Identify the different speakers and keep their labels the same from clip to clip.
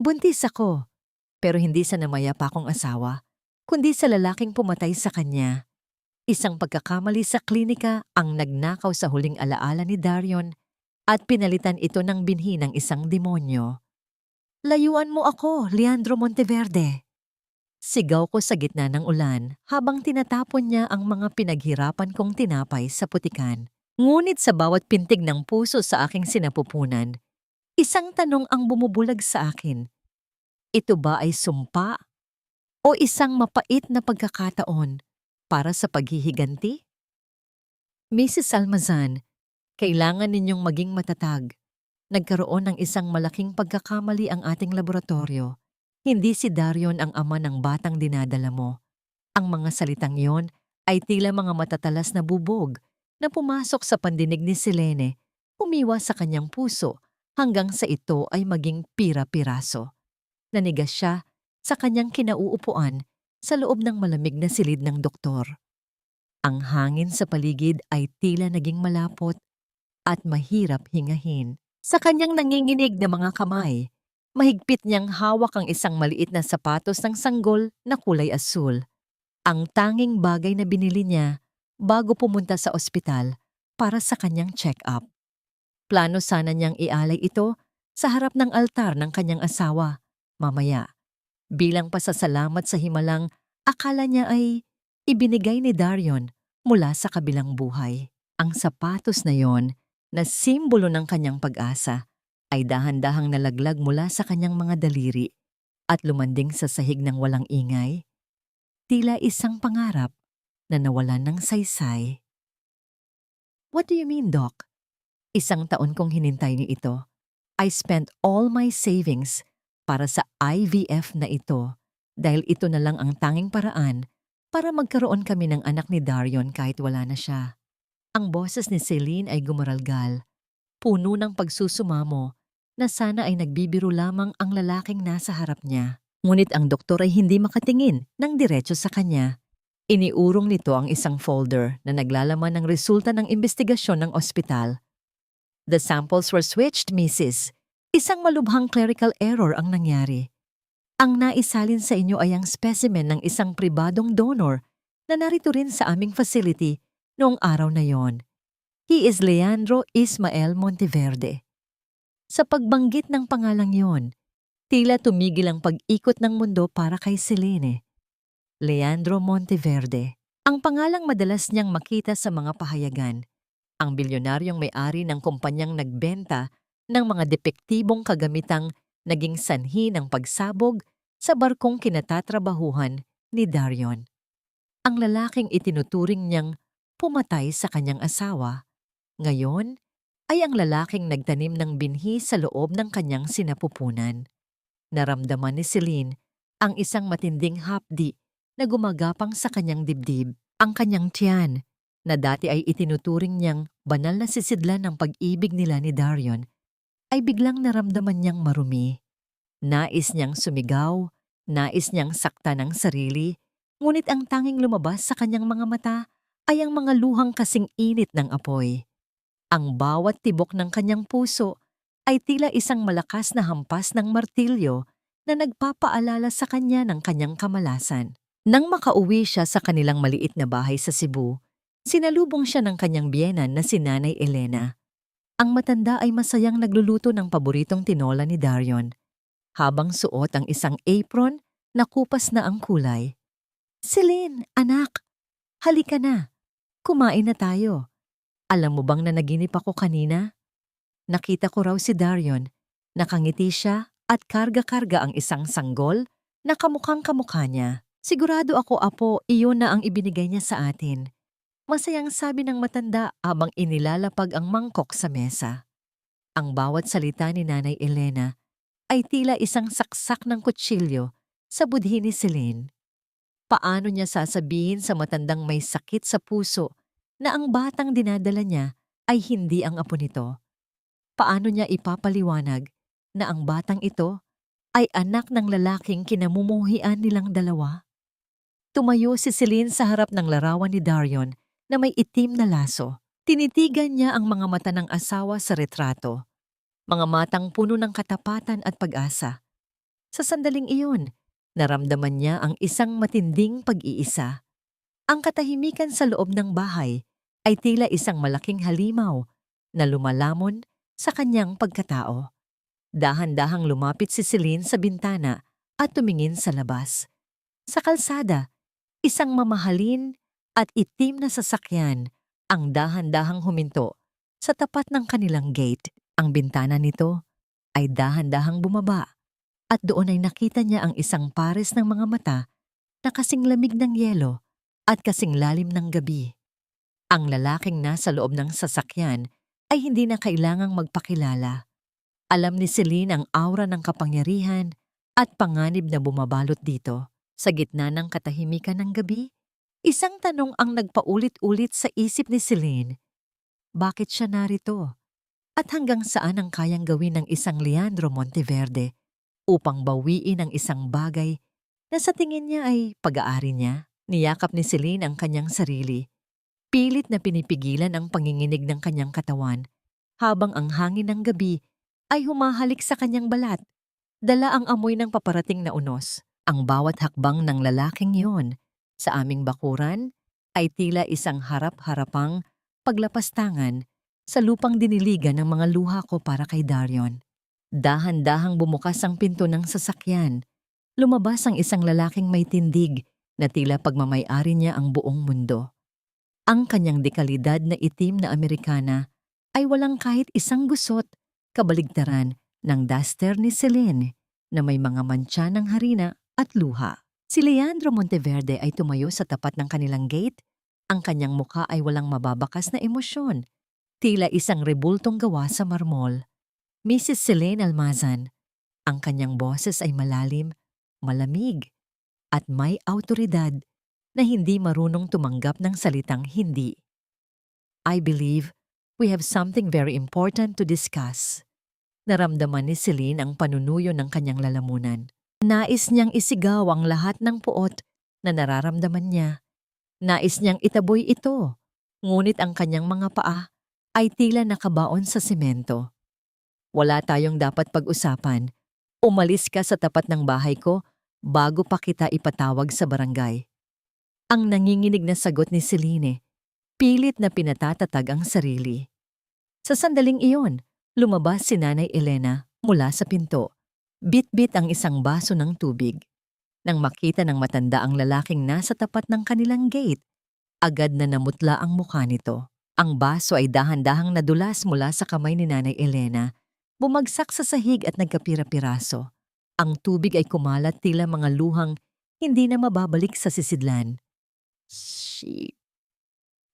Speaker 1: Buntis ako, pero hindi sa namayapa kong asawa, kundi sa lalaking pumatay sa kanya. Isang pagkakamali sa klinika ang nagnakaw sa huling alaala ni Darion at pinalitan ito ng binhi ng isang demonyo. Layuan mo ako, Leandro Monteverde. Sigaw ko sa gitna ng ulan habang tinatapon niya ang mga pinaghirapan kong tinapay sa putikan. Ngunit sa bawat pintig ng puso sa aking sinapupunan, isang tanong ang bumubulag sa akin. Ito ba ay sumpa o isang mapait na pagkakataon para sa paghihiganti? Mrs. Almazan, kailangan ninyong maging matatag. Nagkaroon ng isang malaking pagkakamali ang ating laboratorio. Hindi si Darion ang ama ng batang dinadala mo. Ang mga salitang yon ay tila mga matatalas na bubog na pumasok sa pandinig ni Selene, umiwas sa kanyang puso hanggang sa ito ay maging pira-piraso. Nanigas siya sa kanyang kinauupuan sa loob ng malamig na silid ng doktor. Ang hangin sa paligid ay tila naging malapot at mahirap hingahin. Sa kanyang nanginginig na mga kamay, mahigpit niyang hawak ang isang maliit na sapatos ng sanggol na kulay asul. Ang tanging bagay na binili niya bago pumunta sa ospital para sa kanyang check-up. Plano sana niyang ialay ito sa harap ng altar ng kanyang asawa mamaya. Bilang pasasalamat sa himalang akala niya ay ibinigay ni Darion mula sa kabilang buhay. Ang sapatos na yon na simbolo ng kanyang pag-asa ay dahan-dahang nalaglag mula sa kanyang mga daliri at lumanding sa sahig ng walang ingay. Tila isang pangarap na nawalan ng saysay. What do you mean, Doc? Isang taon kong hinintay niyo ito. I spent all my savings para sa IVF na ito dahil ito na lang ang tanging paraan para magkaroon kami ng anak ni Darion kahit wala na siya. Ang boses ni Celine ay gumaralgal, puno ng pagsusumamo na sana ay nagbibiro lamang ang lalaking nasa harap niya. Ngunit ang doktor ay hindi makatingin ng diretso sa kanya. Iniurong nito ang isang folder na naglalaman ng resulta ng investigasyon ng ospital. The samples were switched, Mrs. Isang malubhang clerical error ang nangyari. Ang naisalin sa inyo ay ang specimen ng isang pribadong donor na narito rin sa aming facility noong araw na yon. He is Leandro Ismael Monteverde. Sa pagbanggit ng pangalang yon, tila tumigil ang pag-ikot ng mundo para kay Selene. Leandro Monteverde, ang pangalang madalas niyang makita sa mga pahayagan. Ang bilyonaryong may-ari ng kumpanyang nagbenta ng mga depektibong kagamitang naging sanhi ng pagsabog sa barkong kinatatrabahuhan ni Darion. Ang lalaking itinuturing niyang pumatay sa kanyang asawa, ngayon ay ang lalaking nagtanim ng binhi sa loob ng kanyang sinapupunan. Naramdaman ni Celine ang isang matinding hapdi na gumagapang sa kanyang dibdib. Ang kanyang tiyan, na dati ay itinuturing niyang banal na sisidlan ng pag-ibig nila ni Darion, ay biglang naramdaman niyang marumi. Nais niyang sumigaw, nais niyang sakta ng sarili, ngunit ang tanging lumabas sa kanyang mga mata ay ang mga luhang kasing init ng apoy. Ang bawat tibok ng kanyang puso ay tila isang malakas na hampas ng martilyo na nagpapaalala sa kanya ng kanyang kamalasan. Nang makauwi siya sa kanilang maliit na bahay sa Cebu, sinalubong siya ng kanyang biyenan na si Nanay Elena. Ang matanda ay masayang nagluluto ng paboritong tinola ni Darion, habang suot ang isang apron na kupas na ang kulay. Celine, anak, halika na. Kumain na tayo. Alam mo bang nanaginip ako kanina? Nakita ko raw si Darion. Nakangiti siya at karga-karga ang isang sanggol na kamukhang kamukha niya. Sigurado ako, Apo, iyon na ang ibinigay niya sa atin. Masayang sabi ng matanda habang inilalapag ang mangkok sa mesa. Ang bawat salita ni Nanay Elena ay tila isang saksak ng kutsilyo sa budhi ni Celine. Paano niya sasabihin sa matandang may sakit sa puso na ang batang dinadala niya ay hindi ang apo nito? Paano niya ipapaliwanag na ang batang ito ay anak ng lalaking kinamumuhian nilang dalawa? Tumayo si Celine sa harap ng larawan ni Darion na may itim na laso. Tinitigan niya ang mga mata ng asawa sa retrato. Mga matang puno ng katapatan at pag-asa. Sa sandaling iyon, naramdaman niya ang isang matinding pag-iisa. Ang katahimikan sa loob ng bahay ay tila isang malaking halimaw na lumalamon sa kanyang pagkatao. Dahan-dahang lumapit si Celine sa bintana at tumingin sa labas. Sa kalsada, isang mamahalin at itim na sasakyan ang dahan-dahang huminto sa tapat ng kanilang gate. Ang bintana nito ay dahan-dahang bumaba at doon ay nakita niya ang isang pares ng mga mata na kasing lamig ng yelo at kasing lalim ng gabi. Ang lalaking nasa loob ng sasakyan ay hindi na kailangang magpakilala. Alam ni Celine ang aura ng kapangyarihan at panganib na bumabalot dito. Sa gitna ng katahimikan ng gabi, isang tanong ang nagpaulit-ulit sa isip ni Celine. Bakit siya narito? At hanggang saan ang kayang gawin ng isang Leandro Monteverde upang bawiin ang isang bagay na sa tingin niya ay pag-aari niya? Niyakap ni Celine ang kanyang sarili. Pilit na pinipigilan ang panginginig ng kanyang katawan habang ang hangin ng gabi ay humahalik sa kanyang balat. Dala ang amoy ng paparating na unos. Ang bawat hakbang ng lalaking iyon sa aming bakuran ay tila isang harap-harapang paglapastangan sa lupang diniligan ng mga luha ko para kay Darion. Dahan-dahang bumukas ang pinto ng sasakyan. Lumabas ang isang lalaking may tindig na tila pagmamay-ari niya ang buong mundo. Ang kanyang dekalidad na itim na Amerikana ay walang kahit isang gusot, kabaligtaran ng duster ni Celine na may mga mantsa ng harina at luha. Si Leandro Monteverde ay tumayo sa tapat ng kanilang gate. Ang kanyang mukha ay walang mababakas na emosyon. Tila isang rebultong gawa sa marmol. Mrs. Celine Almazan, ang kanyang boses ay malalim, malamig, at may awtoridad na hindi marunong tumanggap ng salitang hindi. I believe we have something very important to discuss. Naramdaman ni Celine ang panunuyo ng kanyang lalamunan. Nais niyang isigaw ang lahat ng puot na nararamdaman niya. Nais niyang itaboy ito, ngunit ang kanyang mga paa ay tila nakabaon sa semento. Wala tayong dapat pag-usapan. Umalis ka sa tapat ng bahay ko bago pa kita ipatawag sa barangay. Ang nanginginig na sagot ni Celine, pilit na pinatatatag ang sarili. Sa sandaling iyon, lumabas si Nanay Elena mula sa pinto. Bit-bit ang isang baso ng tubig. Nang makita ng matanda ang lalaking nasa tapat ng kanilang gate, agad na namutla ang mukha nito. Ang baso ay dahan-dahang nadulas mula sa kamay ni Nanay Elena, bumagsak sa sahig at nagkapira-piraso. Ang tubig ay kumalat tila mga luhang hindi na mababalik sa sisidlan.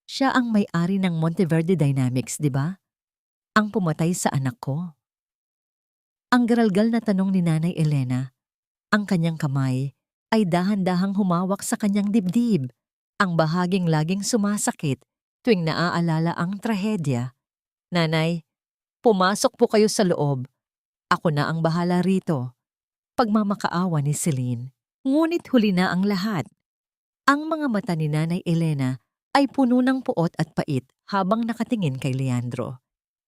Speaker 1: Siya ang may-ari ng Monteverde Dynamics, di ba? Ang pumatay sa anak ko. Ang garalgal na tanong ni Nanay Elena. Ang kanyang kamay ay dahan-dahang humawak sa kanyang dibdib, ang bahaging laging sumasakit tuwing naaalala ang trahedya. Nanay, pumasok po kayo sa loob. Ako na ang bahala rito. Pagmamakaawa ni Celine. Ngunit huli na ang lahat. Ang mga mata ni Nanay Elena ay puno ng puot at pait habang nakatingin kay Leandro.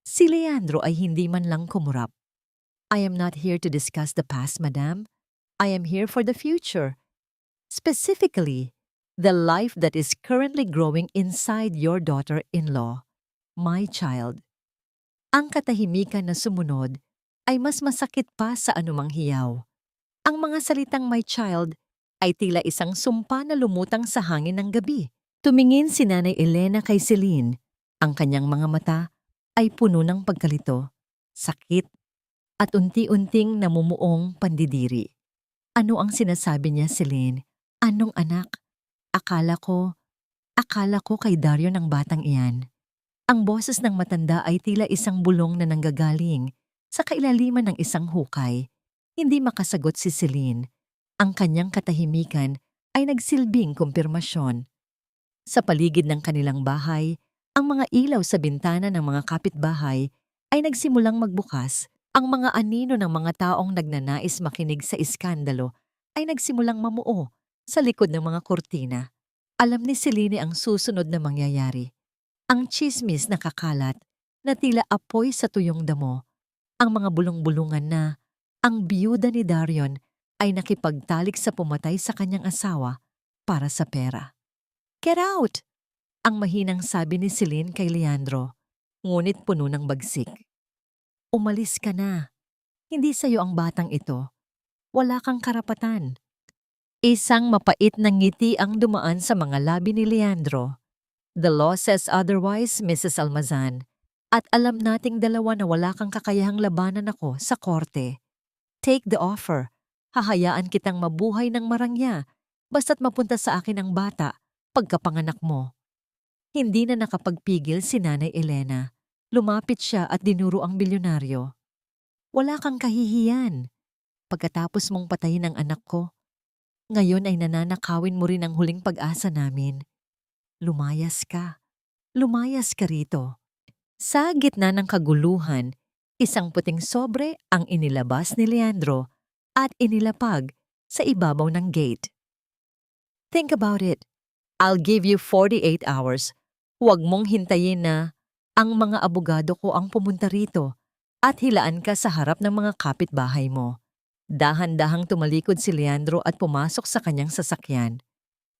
Speaker 1: Si Leandro ay hindi man lang kumurap. I am not here to discuss the past, madam. I am here for the future. Specifically, the life that is currently growing inside your daughter-in-law, my child. Ang katahimikan na sumunod ay mas masakit pa sa anumang hiyaw. Ang mga salitang my child ay tila isang sumpa na lumutang sa hangin ng gabi. Tumingin si Nanay Elena kay Celine. Ang kanyang mga mata ay puno ng pagkalito, sakit, at unti-unting namumuong pandidiri. Ano ang sinasabi niya, Celine? Anong anak? Akala ko kay Dario ng batang iyan. Ang boses ng matanda ay tila isang bulong na nanggagaling sa kailaliman ng isang hukay. Hindi makasagot si Celine. Ang kanyang katahimikan ay nagsilbing kumpirmasyon. Sa paligid ng kanilang bahay, ang mga ilaw sa bintana ng mga kapitbahay ay nagsimulang magbukas. Ang mga anino ng mga taong nagnanais makinig sa iskandalo ay nagsimulang mamuo sa likod ng mga kurtina. Alam ni Celine ang susunod na mangyayari. Ang tsismis na kakalat na tila apoy sa tuyong damo. Ang mga bulong-bulungan na ang biyuda ni Darion ay nakipagtalik sa pumatay sa kanyang asawa para sa pera. "Get out!" ang mahinang sabi ni Celine kay Leandro, ngunit puno ng bagsik. "Umalis ka na. Hindi sa'yo ang batang ito. Wala kang karapatan." Isang mapait na ngiti ang dumaan sa mga labi ni Leandro. "The law says otherwise, Mrs. Almazan. At alam nating dalawa na wala kang kakayahang labanan ako sa korte. Take the offer. Hahayaan kitang mabuhay ng marangya basta't mapunta sa akin ang bata pagkapanganak mo." Hindi na nakapagpigil si Nanay Elena. Lumapit siya at dinuro ang bilyonaryo. "Wala kang kahihiyan. Pagkatapos mong patayin ang anak ko, ngayon ay nananakawin mo rin ang huling pag-asa namin. Lumayas ka. Lumayas ka rito." Sa gitna ng kaguluhan, isang puting sobre ang inilabas ni Leandro at inilapag sa ibabaw ng gate. "Think about it. I'll give you 48 hours. Huwag mong hintayin na ang mga abogado ko ang pumunta rito at hilaan ka sa harap ng mga kapitbahay mo." Dahan-dahang tumalikod si Leandro at pumasok sa kanyang sasakyan.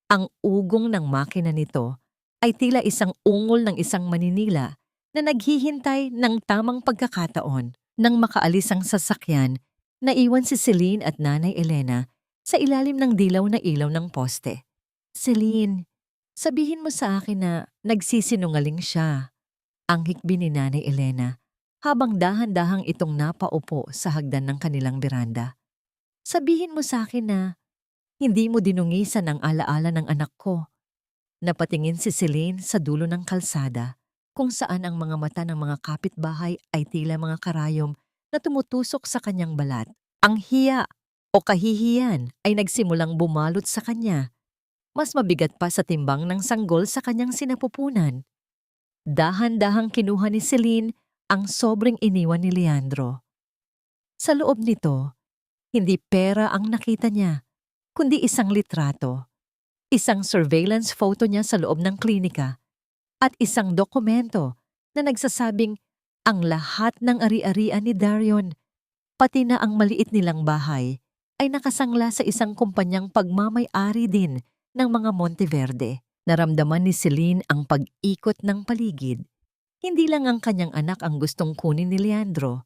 Speaker 1: Ang ugong ng makina nito ay tila isang ungol ng isang maninila na naghihintay ng tamang pagkakataon. Nang makaalis ang sasakyan, naiwan si Celine at Nanay Elena sa ilalim ng dilaw na ilaw ng poste. "Celine, sabihin mo sa akin na nagsisinungaling siya," ang hikbi ni Nanay Elena habang dahan-dahang itong napaupo sa hagdan ng kanilang beranda. "Sabihin mo sa akin na hindi mo dinungisan ang alaala ng anak ko." Napatingin si Celine sa dulo ng kalsada kung saan ang mga mata ng mga kapitbahay ay tila mga karayom na tumutusok sa kanyang balat. Ang hiya o kahihiyan ay nagsimulang bumalot sa kanya. Mas mabigat pa sa timbang ng sanggol sa kanyang sinapupunan. Dahan-dahang kinuha ni Celine ang sobrang iniwan ni Leandro. Sa loob nito, hindi pera ang nakita niya, kundi isang litrato, isang surveillance photo niya sa loob ng klinika, at isang dokumento na nagsasabing ang lahat ng ari-arian ni Darion, pati na ang maliit nilang bahay, ay nakasangla sa isang kumpanyang pagmamay-ari din ng mga Monteverde. Naramdaman ni Celine ang pag-ikot ng paligid. Hindi lang ang kanyang anak ang gustong kunin ni Leandro.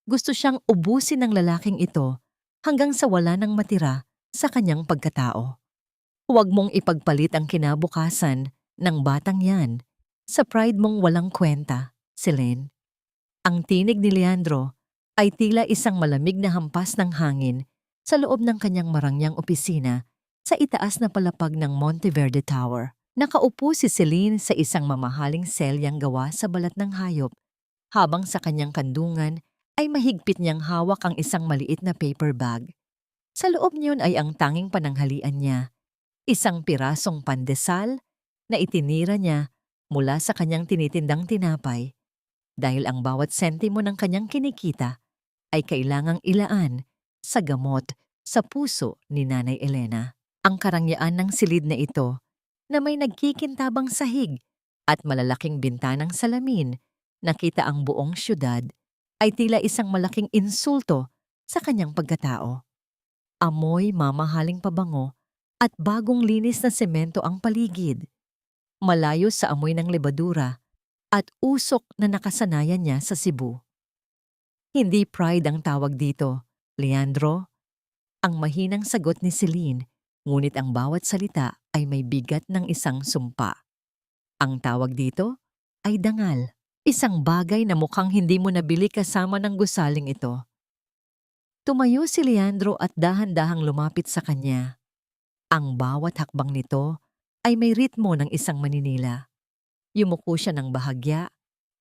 Speaker 1: Gusto siyang ubusin ng lalaking ito hanggang sa wala nang matira sa kanyang pagkatao. Huwag mong ipagpalit ang kinabukasan ng batang yan sa pride mong walang kwenta, Celine. Ang tinig ni Leandro ay tila isang malamig na hampas ng hangin sa loob ng kanyang marangyang opisina sa itaas na palapag ng Monteverde Tower. Nakaupo si Celine sa isang mamahaling selyang gawa sa balat ng hayop, habang sa kanyang kandungan ay mahigpit niyang hawak ang isang maliit na paper bag. Sa loob niyon ay ang tanging pananghalian niya, isang pirasong pandesal na itinira niya mula sa kanyang tinitindang tinapay, dahil ang bawat sentimo ng kanyang kinikita ay kailangang ilaan sa gamot sa puso ni Nanay Elena. Ang karangyaan ng silid na ito na may nagkikintabang sahig at malalaking bintanang salamin, nakita ang buong syudad, ay tila isang malaking insulto sa kanyang pagkatao. Amoy mamahaling pabango at bagong linis na semento ang paligid, malayo sa amoy ng lebadura at usok na nakasanayan niya sa Cebu. Hindi pride ang tawag dito, Leandro. Ang mahinang sagot ni Celine, ngunit ang bawat salita ay may bigat ng isang sumpa. Ang tawag dito ay dangal, isang bagay na mukhang hindi mo nabili kasama ng gusaling ito. Tumayo si Leandro at dahan-dahang lumapit sa kanya. Ang bawat hakbang nito ay may ritmo ng isang maninila. Yumuko siya ng bahagya,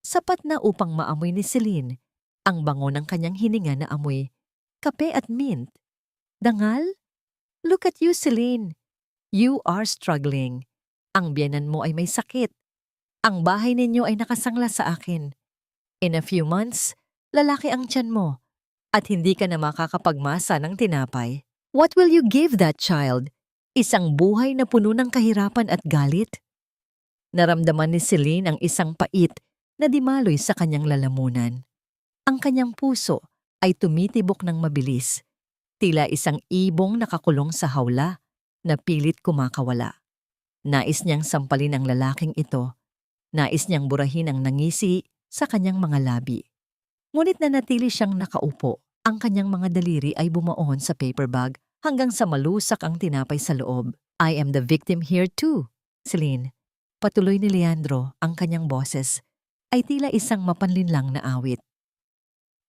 Speaker 1: sapat na upang maamoy ni Celine ang bango ng kanyang hininga na amoy kape at mint. Dangal? Look at you, Celine. You are struggling. Ang biyenan mo ay may sakit. Ang bahay ninyo ay nakasangla sa akin. In a few months, lalaki ang tiyan mo at hindi ka na makakapagmasa ng tinapay. What will you give that child? Isang buhay na puno ng kahirapan at galit? Naramdaman ni Celine ang isang pait na dimaloy sa kanyang lalamunan. Ang kanyang puso ay tumitibok ng mabilis. Tila isang ibong nakakulong sa hawla na pilit kumakawala. Nais niyang sampalin ang lalaking ito. Nais niyang burahin ang nangisi sa kanyang mga labi. Ngunit nanatili siyang nakaupo. Ang kanyang mga daliri ay bumaon sa paper bag hanggang sa malusak ang tinapay sa loob. I am the victim here too, Celine. Patuloy ni Leandro, ang kanyang boses ay tila isang mapanlinlang na awit.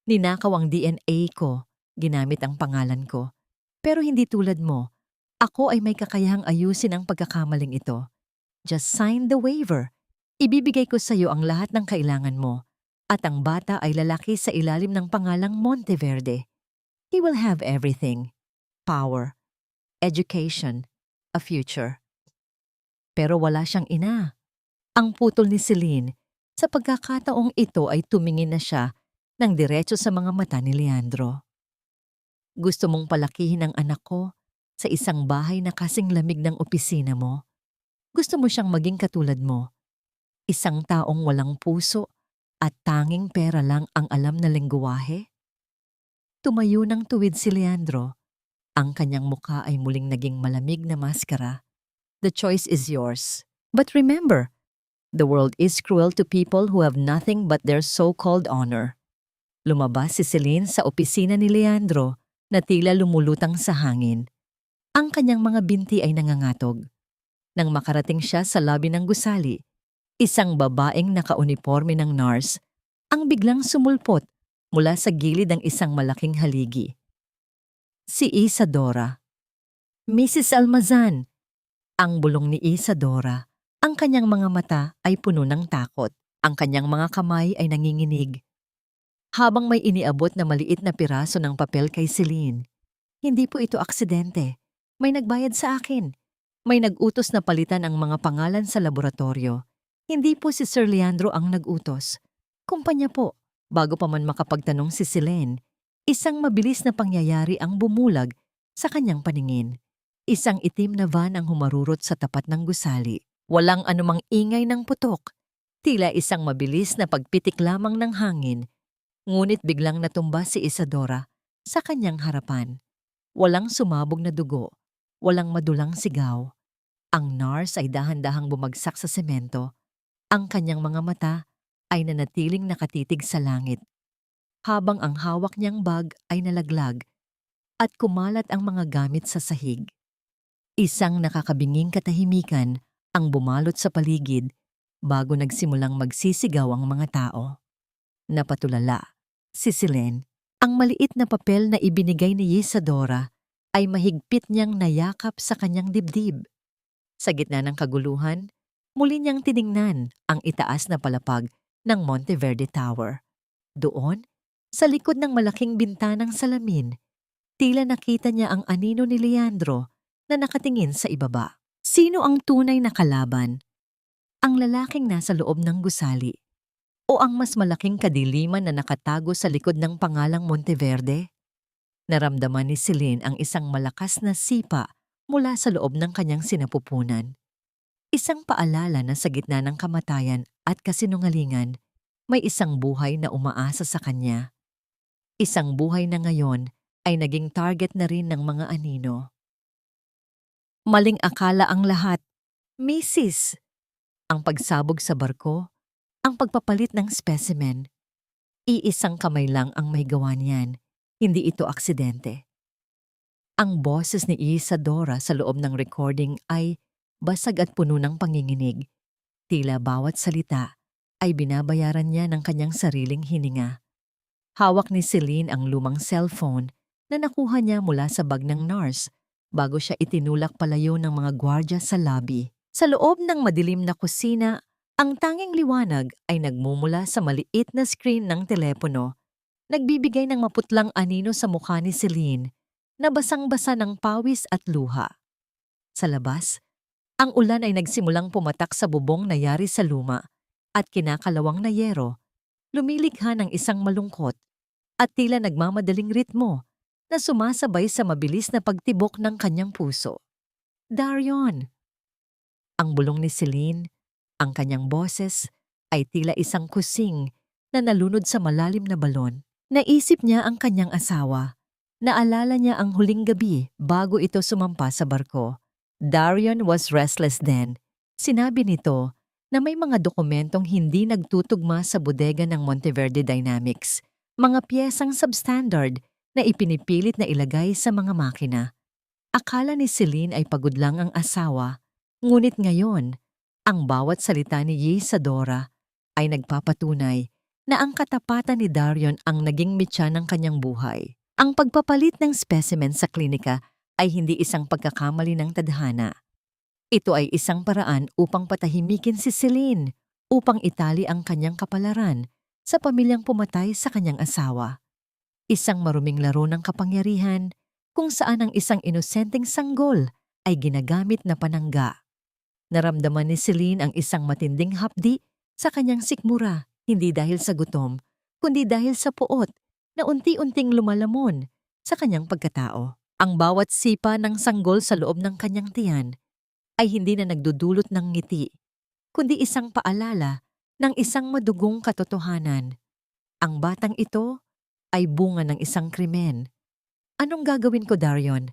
Speaker 1: Ninakaw ang DNA ko, ginamit ang pangalan ko. Pero hindi tulad mo, ako ay may kakayahang ayusin ang pagkakamaling ito. Just sign the waiver. Ibibigay ko sa iyo ang lahat ng kailangan mo. At ang bata ay lalaki sa ilalim ng pangalang Monteverde. He will have everything. Power, education, a future. Pero wala siyang ina. Ang putol ni Celine, sa pagkakataong ito ay tumingin na siya ng diretso sa mga mata ni Leandro. Gusto mong palakihin ang anak ko sa isang bahay na kasing lamig ng opisina mo? Gusto mo siyang maging katulad mo? Isang taong walang puso at tanging pera lang ang alam na lengguwahe? Tumayo ng tuwid si Leandro. Ang kanyang mukha ay muling naging malamig na maskara. The choice is yours. But remember, the world is cruel to people who have nothing but their so-called honor. Lumabas si Celine sa opisina ni Leandro na tila lumulutang sa hangin. Ang kanyang mga binti ay nangangatog. Nang makarating siya sa lobby ng gusali, isang babaeng nakauniporme ng nurse ang biglang sumulpot mula sa gilid ng isang malaking haligi. Si Isadora. Mrs. Almazan. Ang bulong ni Isadora. Ang kanyang mga mata ay puno ng takot. Ang kanyang mga kamay ay nanginginig. Habang may iniabot na maliit na piraso ng papel kay Celine. Hindi po ito aksidente. May nagbayad sa akin. May nag-utos na palitan ang mga pangalan sa laboratorio. Hindi po si Sir Leandro ang nag-utos. Kumpanya po. Bago pa man makapagtanong si Celine, isang mabilis na pangyayari ang bumulag sa kanyang paningin. Isang itim na van ang humarurot sa tapat ng gusali. Walang anumang ingay ng putok. Tila isang mabilis na pagpitik lamang ng hangin. Ngunit biglang natumba si Isadora sa kanyang harapan. Walang sumabog na dugo. Walang madulang sigaw. Ang nurse ay dahan-dahang bumagsak sa semento. Ang kanyang mga mata ay nanatiling nakatitig sa langit. Habang ang hawak niyang bag ay nalaglag at kumalat ang mga gamit sa sahig. Isang nakakabinging katahimikan ang bumalot sa paligid bago nagsimulang magsisigaw ang mga tao. Napatulala. Si Celine, ang maliit na papel na ibinigay ni Isadora ay mahigpit niyang nayakap sa kanyang dibdib. Sa gitna ng kaguluhan, muli niyang tiningnan ang itaas na palapag ng Monteverde Tower. Doon, sa likod ng malaking bintanang salamin, tila nakita niya ang anino ni Leandro na nakatingin sa ibaba. Sino ang tunay na kalaban? Ang lalaking nasa loob ng gusali o ang mas malaking kadiliman na nakatago sa likod ng pangalang Monteverde? Naramdaman ni Celine ang isang malakas na sipa mula sa loob ng kanyang sinapupunan. Isang paalala na sa gitna ng kamatayan at kasinungalingan, may isang buhay na umaasa sa kanya. Isang buhay na ngayon ay naging target na rin ng mga anino. Maling akala ang lahat. Mrs. Ang pagsabog sa barko, ang pagpapalit ng specimen. Iisang kamay lang ang may gawa niyan. Hindi ito aksidente. Ang boses ni Isadora sa loob ng recording ay basag at puno ng panginginig. Tila bawat salita ay binabayaran niya ng kanyang sariling hininga. Hawak ni Celine ang lumang cellphone na nakuha niya mula sa bag ng nurse bago siya itinulak palayo ng mga gwardya sa lobby. Sa loob ng madilim na kusina, ang tanging liwanag ay nagmumula sa maliit na screen ng telepono, nagbibigay ng maputlang anino sa mukha ni Celine na basang-basa ng pawis at luha. Sa labas, ang ulan ay nagsimulang pumatak sa bubong na yari sa luma at kinakalawang na yero, lumilikha ng isang malungkot at tila nagmamadaling ritmo na sumasabay sa mabilis na pagtibok ng kanyang puso. Darion! Ang bulong ni Celine, ang kanyang boses, ay tila isang kusing na nalunod sa malalim na balon. Naisip niya ang kanyang asawa Naalala niya ang huling gabi bago ito sumampa sa barko. Darion was restless then. Sinabi nito na may mga dokumentong hindi nagtutugma sa bodega ng Monteverde Dynamics, mga piyesang substandard na ipinipilit na ilagay sa mga makina. Akala ni Celine ay pagod lang ang asawa, ngunit ngayon, ang bawat salita ni Isadora ay nagpapatunay na ang katapatan ni Darion ang naging mitya ng kanyang buhay. Ang pagpapalit ng specimen sa klinika ay hindi isang pagkakamali ng tadhana. Ito ay isang paraan upang patahimikin si Celine, upang itali ang kanyang kapalaran sa pamilyang pumatay sa kanyang asawa. Isang maruming laro ng kapangyarihan kung saan ang isang inosenteng sanggol ay ginagamit na panangga. Naramdaman ni Celine ang isang matinding hapdi sa kanyang sikmura, hindi dahil sa gutom, kundi dahil sa puot na unti-unting lumalamon sa kanyang pagkatao. Ang bawat sipa ng sanggol sa loob ng kanyang tiyan ay hindi na nagdudulot ng ngiti, kundi isang paalala ng isang madugong katotohanan. Ang batang ito ay bunga ng isang krimen. Anong gagawin ko, Darion?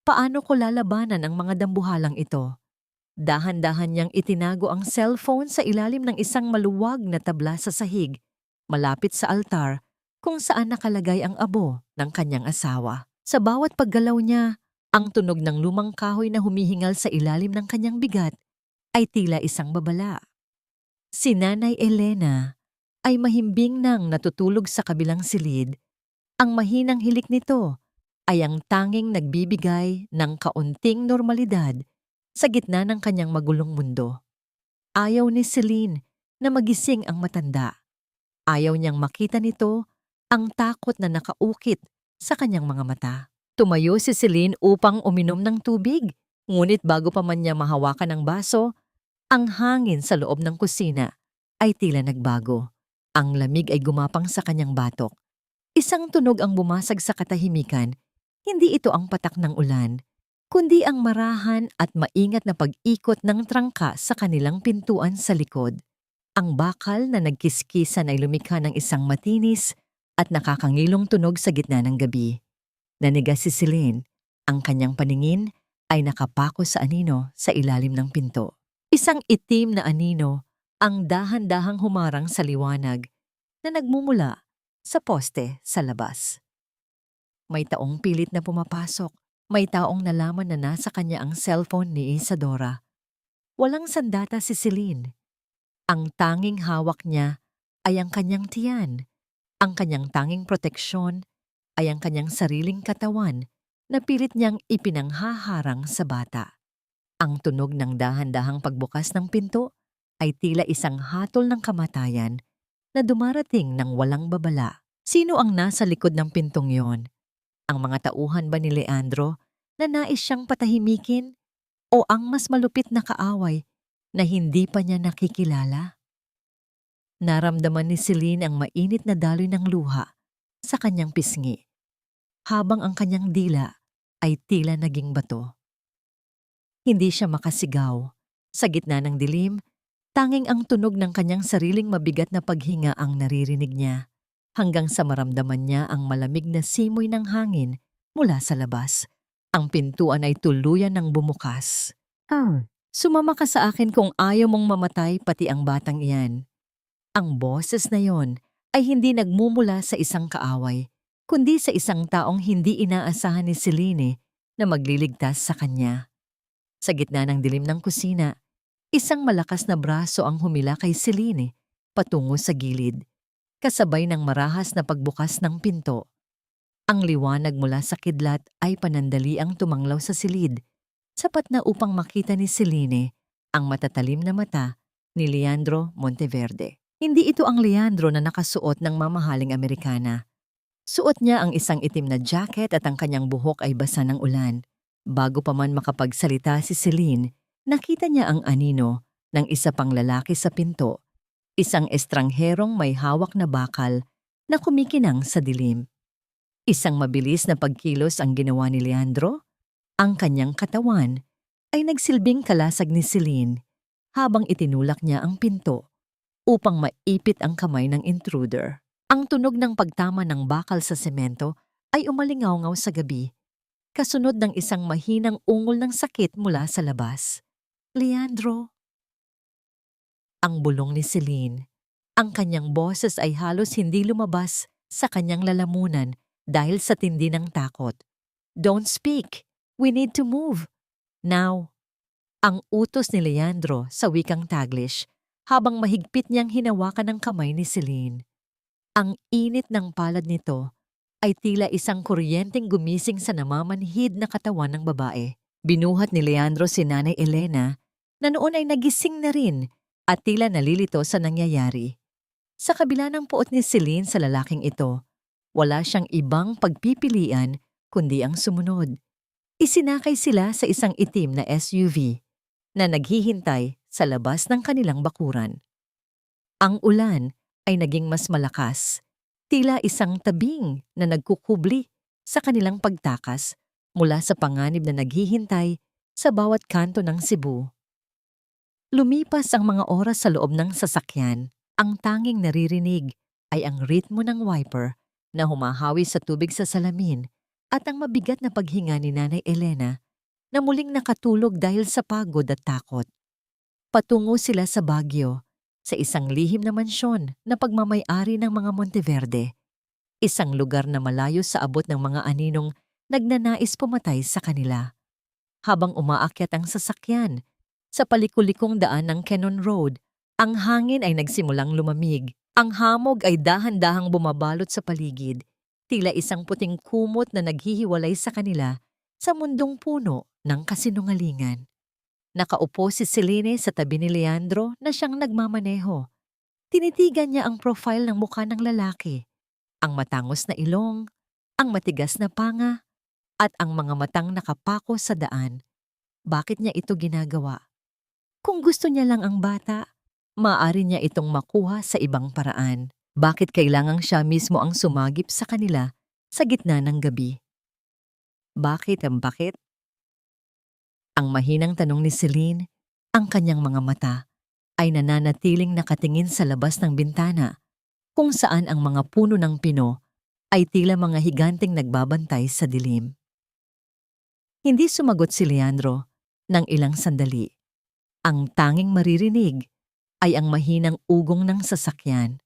Speaker 1: Paano ko lalabanan ang mga dambuhalang ito? Dahan-dahan niyang itinago ang cellphone sa ilalim ng isang maluwag na tabla sa sahig, malapit sa altar kung saan nakalagay ang abo ng kanyang asawa. Sa bawat paggalaw niya, ang tunog ng lumang kahoy na humihingal sa ilalim ng kanyang bigat ay tila isang babala. Si Nanay Elena ay mahimbing nang natutulog sa kabilang silid. Ang mahinang hilik nito ay ang tanging nagbibigay ng kaunting normalidad sa gitna ng kanyang magulong mundo. Ayaw ni Celine na magising ang matanda. Ayaw niyang makita nito ang takot na nakaukit sa kanyang mga mata. Tumayo si Celine upang uminom ng tubig, ngunit bago pa man niya mahawakan ang baso, ang hangin sa loob ng kusina ay tila nagbago. Ang lamig ay gumapang sa kanyang batok. Isang tunog ang bumasag sa katahimikan. Hindi ito ang patak ng ulan, kundi ang marahan at maingat na pag-ikot ng trangka sa kanilang pintuan sa likod. Ang bakal na nagkiskisan ay lumikha ng isang matinis at nakakangilong tunog sa gitna ng gabi. Nanigas si Celine, ang kanyang paningin ay nakapako sa anino sa ilalim ng pinto. Isang itim na anino ang dahan-dahang humarang sa liwanag na nagmumula sa poste sa labas. May taong pilit na pumapasok. May taong nalaman na nasa kanya ang cellphone ni Isadora. Walang sandata si Celine. Ang tanging hawak niya ay ang kanyang tiyan. Ang kanyang tanging proteksyon ay ang kanyang sariling katawan na pilit niyang ipinanghaharang sa bata. Ang tunog ng dahan-dahang pagbukas ng pinto ay tila isang hatol ng kamatayan na dumarating ng walang babala. Sino ang nasa likod ng pintong yon? Ang mga tauhan ba ni Leandro na nais siyang patahimikin o ang mas malupit na kaaway na hindi pa niya nakikilala? Naramdaman ni Celine ang mainit na daloy ng luha sa kanyang pisngi, habang ang kanyang dila ay tila naging bato. Hindi siya makasigaw. Sa gitna ng dilim, tanging ang tunog ng kanyang sariling mabigat na paghinga ang naririnig niya, hanggang sa maramdaman niya ang malamig na simoy ng hangin mula sa labas. Ang pintuan ay tuluyan ng bumukas. Sumama ka sa akin kung ayaw mong mamatay pati ang batang iyan. Ang boses na yon ay hindi nagmumula sa isang kaaway, kundi sa isang taong hindi inaasahan ni Celine na magliligtas sa kanya. Sa gitna ng dilim ng kusina, isang malakas na braso ang humila kay Celine patungo sa gilid, kasabay ng marahas na pagbukas ng pinto. Ang liwanag mula sa kidlat ay panandaliang tumanglaw sa silid, sapat na upang makita ni Celine ang matatalim na mata ni Leandro Monteverde. Hindi ito ang Leandro na nakasuot ng mamahaling Amerikana. Suot niya ang isang itim na jacket at ang kanyang buhok ay basa ng ulan. Bago pa man makapagsalita si Celine, nakita niya ang anino ng isa pang lalaki sa pinto, isang estrangherong may hawak na bakal na kumikinang sa dilim. Isang mabilis na pagkilos ang ginawa ni Leandro. Ang kanyang katawan ay nagsilbing kalasag ni Celine habang itinulak niya ang pinto upang maipit ang kamay ng intruder. Ang tunog ng pagtama ng bakal sa semento ay umalingaw sa gabi, kasunod ng isang mahinang ungol ng sakit mula sa labas. Leandro! Ang bulong ni Celine. Ang kanyang boses ay halos hindi lumabas sa kanyang lalamunan dahil sa tindi ng takot. Don't speak! We need to move! Now! Ang utos ni Leandro sa wikang Taglish habang mahigpit niyang hinawakan ang kamay ni Celine. Ang init ng palad nito ay tila isang kuryenteng gumising sa namamanhid na katawan ng babae. Binuhat ni Leandro si Nanay Elena na noon ay nagising na rin at tila nalilito sa nangyayari. Sa kabila ng puot ni Celine sa lalaking ito, wala siyang ibang pagpipilian kundi ang sumunod. Isinakay sila sa isang itim na SUV na naghihintay sa labas ng kanilang bakuran. Ang ulan ay naging mas malakas, tila isang tabing na nagkukubli sa kanilang pagtakas mula sa panganib na naghihintay sa bawat kanto ng Cebu. Lumipas ang mga oras sa loob ng sasakyan. Ang tanging naririnig ay ang ritmo ng wiper na humahawi sa tubig sa salamin at ang mabigat na paghinga ni Nanay Elena na muling nakatulog dahil sa pagod at takot. Patungo sila sa Baguio, sa isang lihim na mansyon na pagmamay-ari ng mga Monteverde, isang lugar na malayo sa abot ng mga aninong nagnanais pumatay sa kanila. Habang umaakyat ang sasakyan, sa palikulikong daan ng Cannon Road, ang hangin ay nagsimulang lumamig. Ang hamog ay dahan-dahang bumabalot sa paligid, tila isang puting kumot na naghihiwalay sa kanila sa mundong puno ng kasinungalingan. Nakaupo si Celine sa tabi ni Leandro na siyang nagmamaneho. Tinitigan niya ang profile ng mukha ng lalaki, ang matangos na ilong, ang matigas na panga, at ang mga matang nakapako sa daan. Bakit niya ito ginagawa? Kung gusto niya lang ang bata, maaari niya itong makuha sa ibang paraan. Bakit kailangang siya mismo ang sumagip sa kanila sa gitna ng gabi? Bakit? Ang mahinang tanong ni Celine, ang kanyang mga mata ay nananatiling nakatingin sa labas ng bintana kung saan ang mga puno ng pino ay tila mga higanteng nagbabantay sa dilim. Hindi sumagot si Leandro ng ilang sandali. Ang tanging maririnig ay ang mahinang ugong ng sasakyan.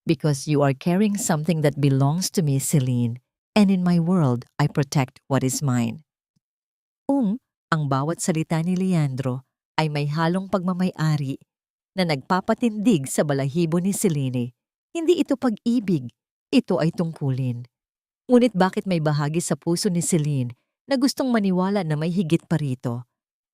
Speaker 1: Because you are carrying something that belongs to me, Celine, and in my world, I protect what is mine. Ang bawat salita ni Leandro ay may halong pagmamay-ari na nagpapatindig sa balahibo ni Celine. Hindi ito pag-ibig, ito ay tungkulin. Ngunit bakit may bahagi sa puso ni Celine na gustong maniwala na may higit pa rito?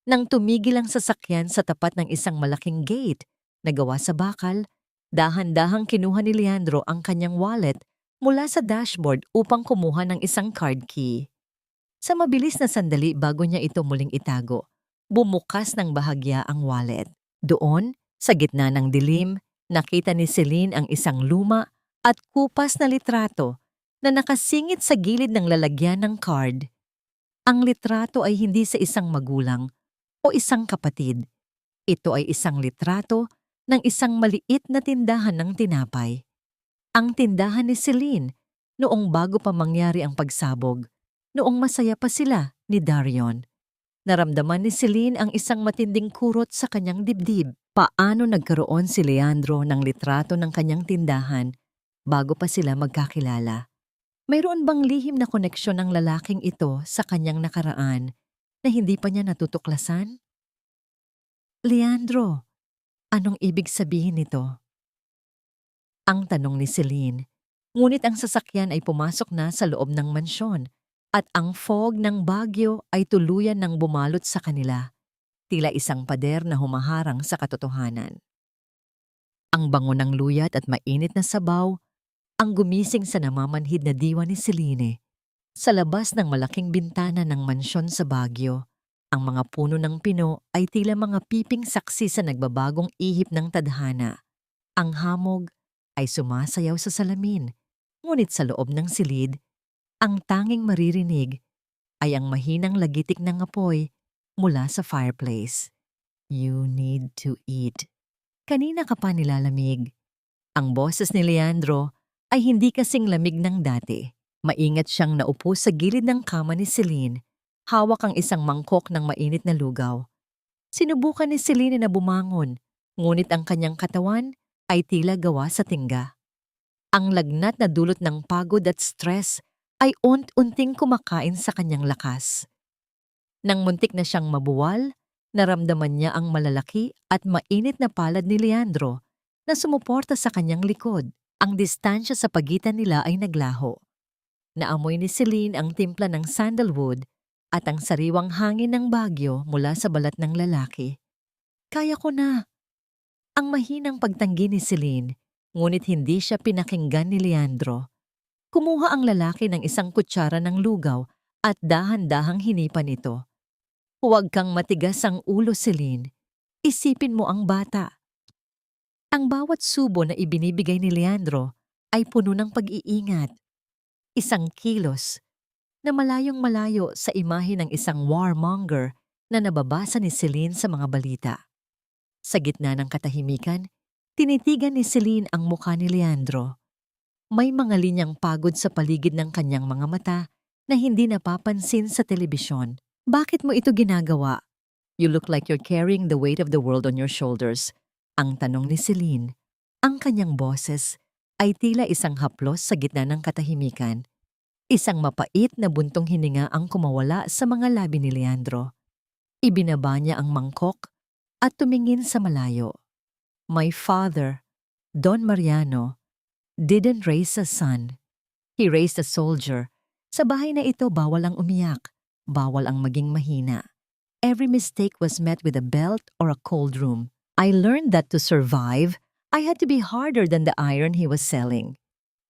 Speaker 1: Nang tumigil ang sasakyan sa tapat ng isang malaking gate na gawa sa bakal, dahan-dahang kinuha ni Leandro ang kanyang wallet mula sa dashboard upang kumuha ng isang card key. Sa mabilis na sandali bago niya ito muling itago, bumukas ng bahagya ang wallet. Doon, sa gitna ng dilim, nakita ni Celine ang isang luma at kupas na litrato na nakasingit sa gilid ng lalagyan ng card. Ang litrato ay hindi sa isang magulang o isang kapatid. Ito ay isang litrato ng isang maliit na tindahan ng tinapay. Ang tindahan ni Celine noong bago pa mangyari ang pagsabog, noong masaya pa sila ni Darion. Naramdaman ni Celine ang isang matinding kurot sa kanyang dibdib. Paano nagkaroon si Leandro ng litrato ng kanyang tindahan bago pa sila magkakilala? Mayroon bang lihim na koneksyon ng lalaking ito sa kanyang nakaraan na hindi pa niya natutuklasan? Leandro, anong ibig sabihin nito? Ang tanong ni Celine. Ngunit ang sasakyan ay pumasok na sa loob ng mansyon at ang fog ng Baguio ay tuluyan ng bumalot sa kanila, tila isang pader na humaharang sa katotohanan. Ang bango ng luyat at mainit na sabaw ang gumising sa namamanhid na diwa ni Celine. Sa labas ng malaking bintana ng mansyon sa Baguio, ang mga puno ng pino ay tila mga piping saksi sa nagbabagong ihip ng tadhana. Ang hamog ay sumasayaw sa salamin, ngunit sa loob ng silid, ang tanging maririnig ay ang mahinang lagitik ng apoy mula sa fireplace. You need to eat. Kanina ka pa nilalamig. Ang boses ni Leandro ay hindi kasing lamig ng dati. Maingat siyang naupo sa gilid ng kama ni Celine, hawak ang isang mangkok ng mainit na lugaw. Sinubukan ni Celine na bumangon, ngunit ang kanyang katawan ay tila gawa sa tingga. Ang lagnat na dulot ng pagod at stress ay unti-unting kumakain sa kanyang lakas. Nang muntik na siyang mabuwal, naramdaman niya ang malalaki at mainit na palad ni Leandro na sumuporta sa kanyang likod. Ang distansya sa pagitan nila ay naglaho. Naamoy ni Celine ang timpla ng sandalwood at ang sariwang hangin ng Baguio mula sa balat ng lalaki. Kaya ko na. Ang mahinang pagtanggi ni Celine, ngunit hindi siya pinakinggan ni Leandro. Kumuha ang lalaki ng isang kutsara ng lugaw at dahan-dahang hinipan ito. Huwag kang matigas ang ulo, Celine. Isipin mo ang bata. Ang bawat subo na ibinibigay ni Leandro ay puno ng pag-iingat. Isang kilos na malayong-malayo sa imahe ng isang warmonger na nababasa ni Celine sa mga balita. Sa gitna ng katahimikan, tinitigan ni Celine ang mukha ni Leandro. May mga linyang pagod sa paligid ng kanyang mga mata na hindi napapansin sa telebisyon. Bakit mo ito ginagawa? You look like you're carrying the weight of the world on your shoulders. Ang tanong ni Celine. Ang kanyang boses ay tila isang haplos sa gitna ng katahimikan. Isang mapait na buntong hininga ang kumawala sa mga labi ni Leandro. Ibinaba niya ang mangkok at tumingin sa malayo. My father, Don Mariano, didn't raise a son. He raised a soldier. Sa bahay na ito bawal ang umiyak, bawal ang maging mahina. Every mistake was met with a belt or a cold room. I learned that to survive, I had to be harder than the iron he was selling.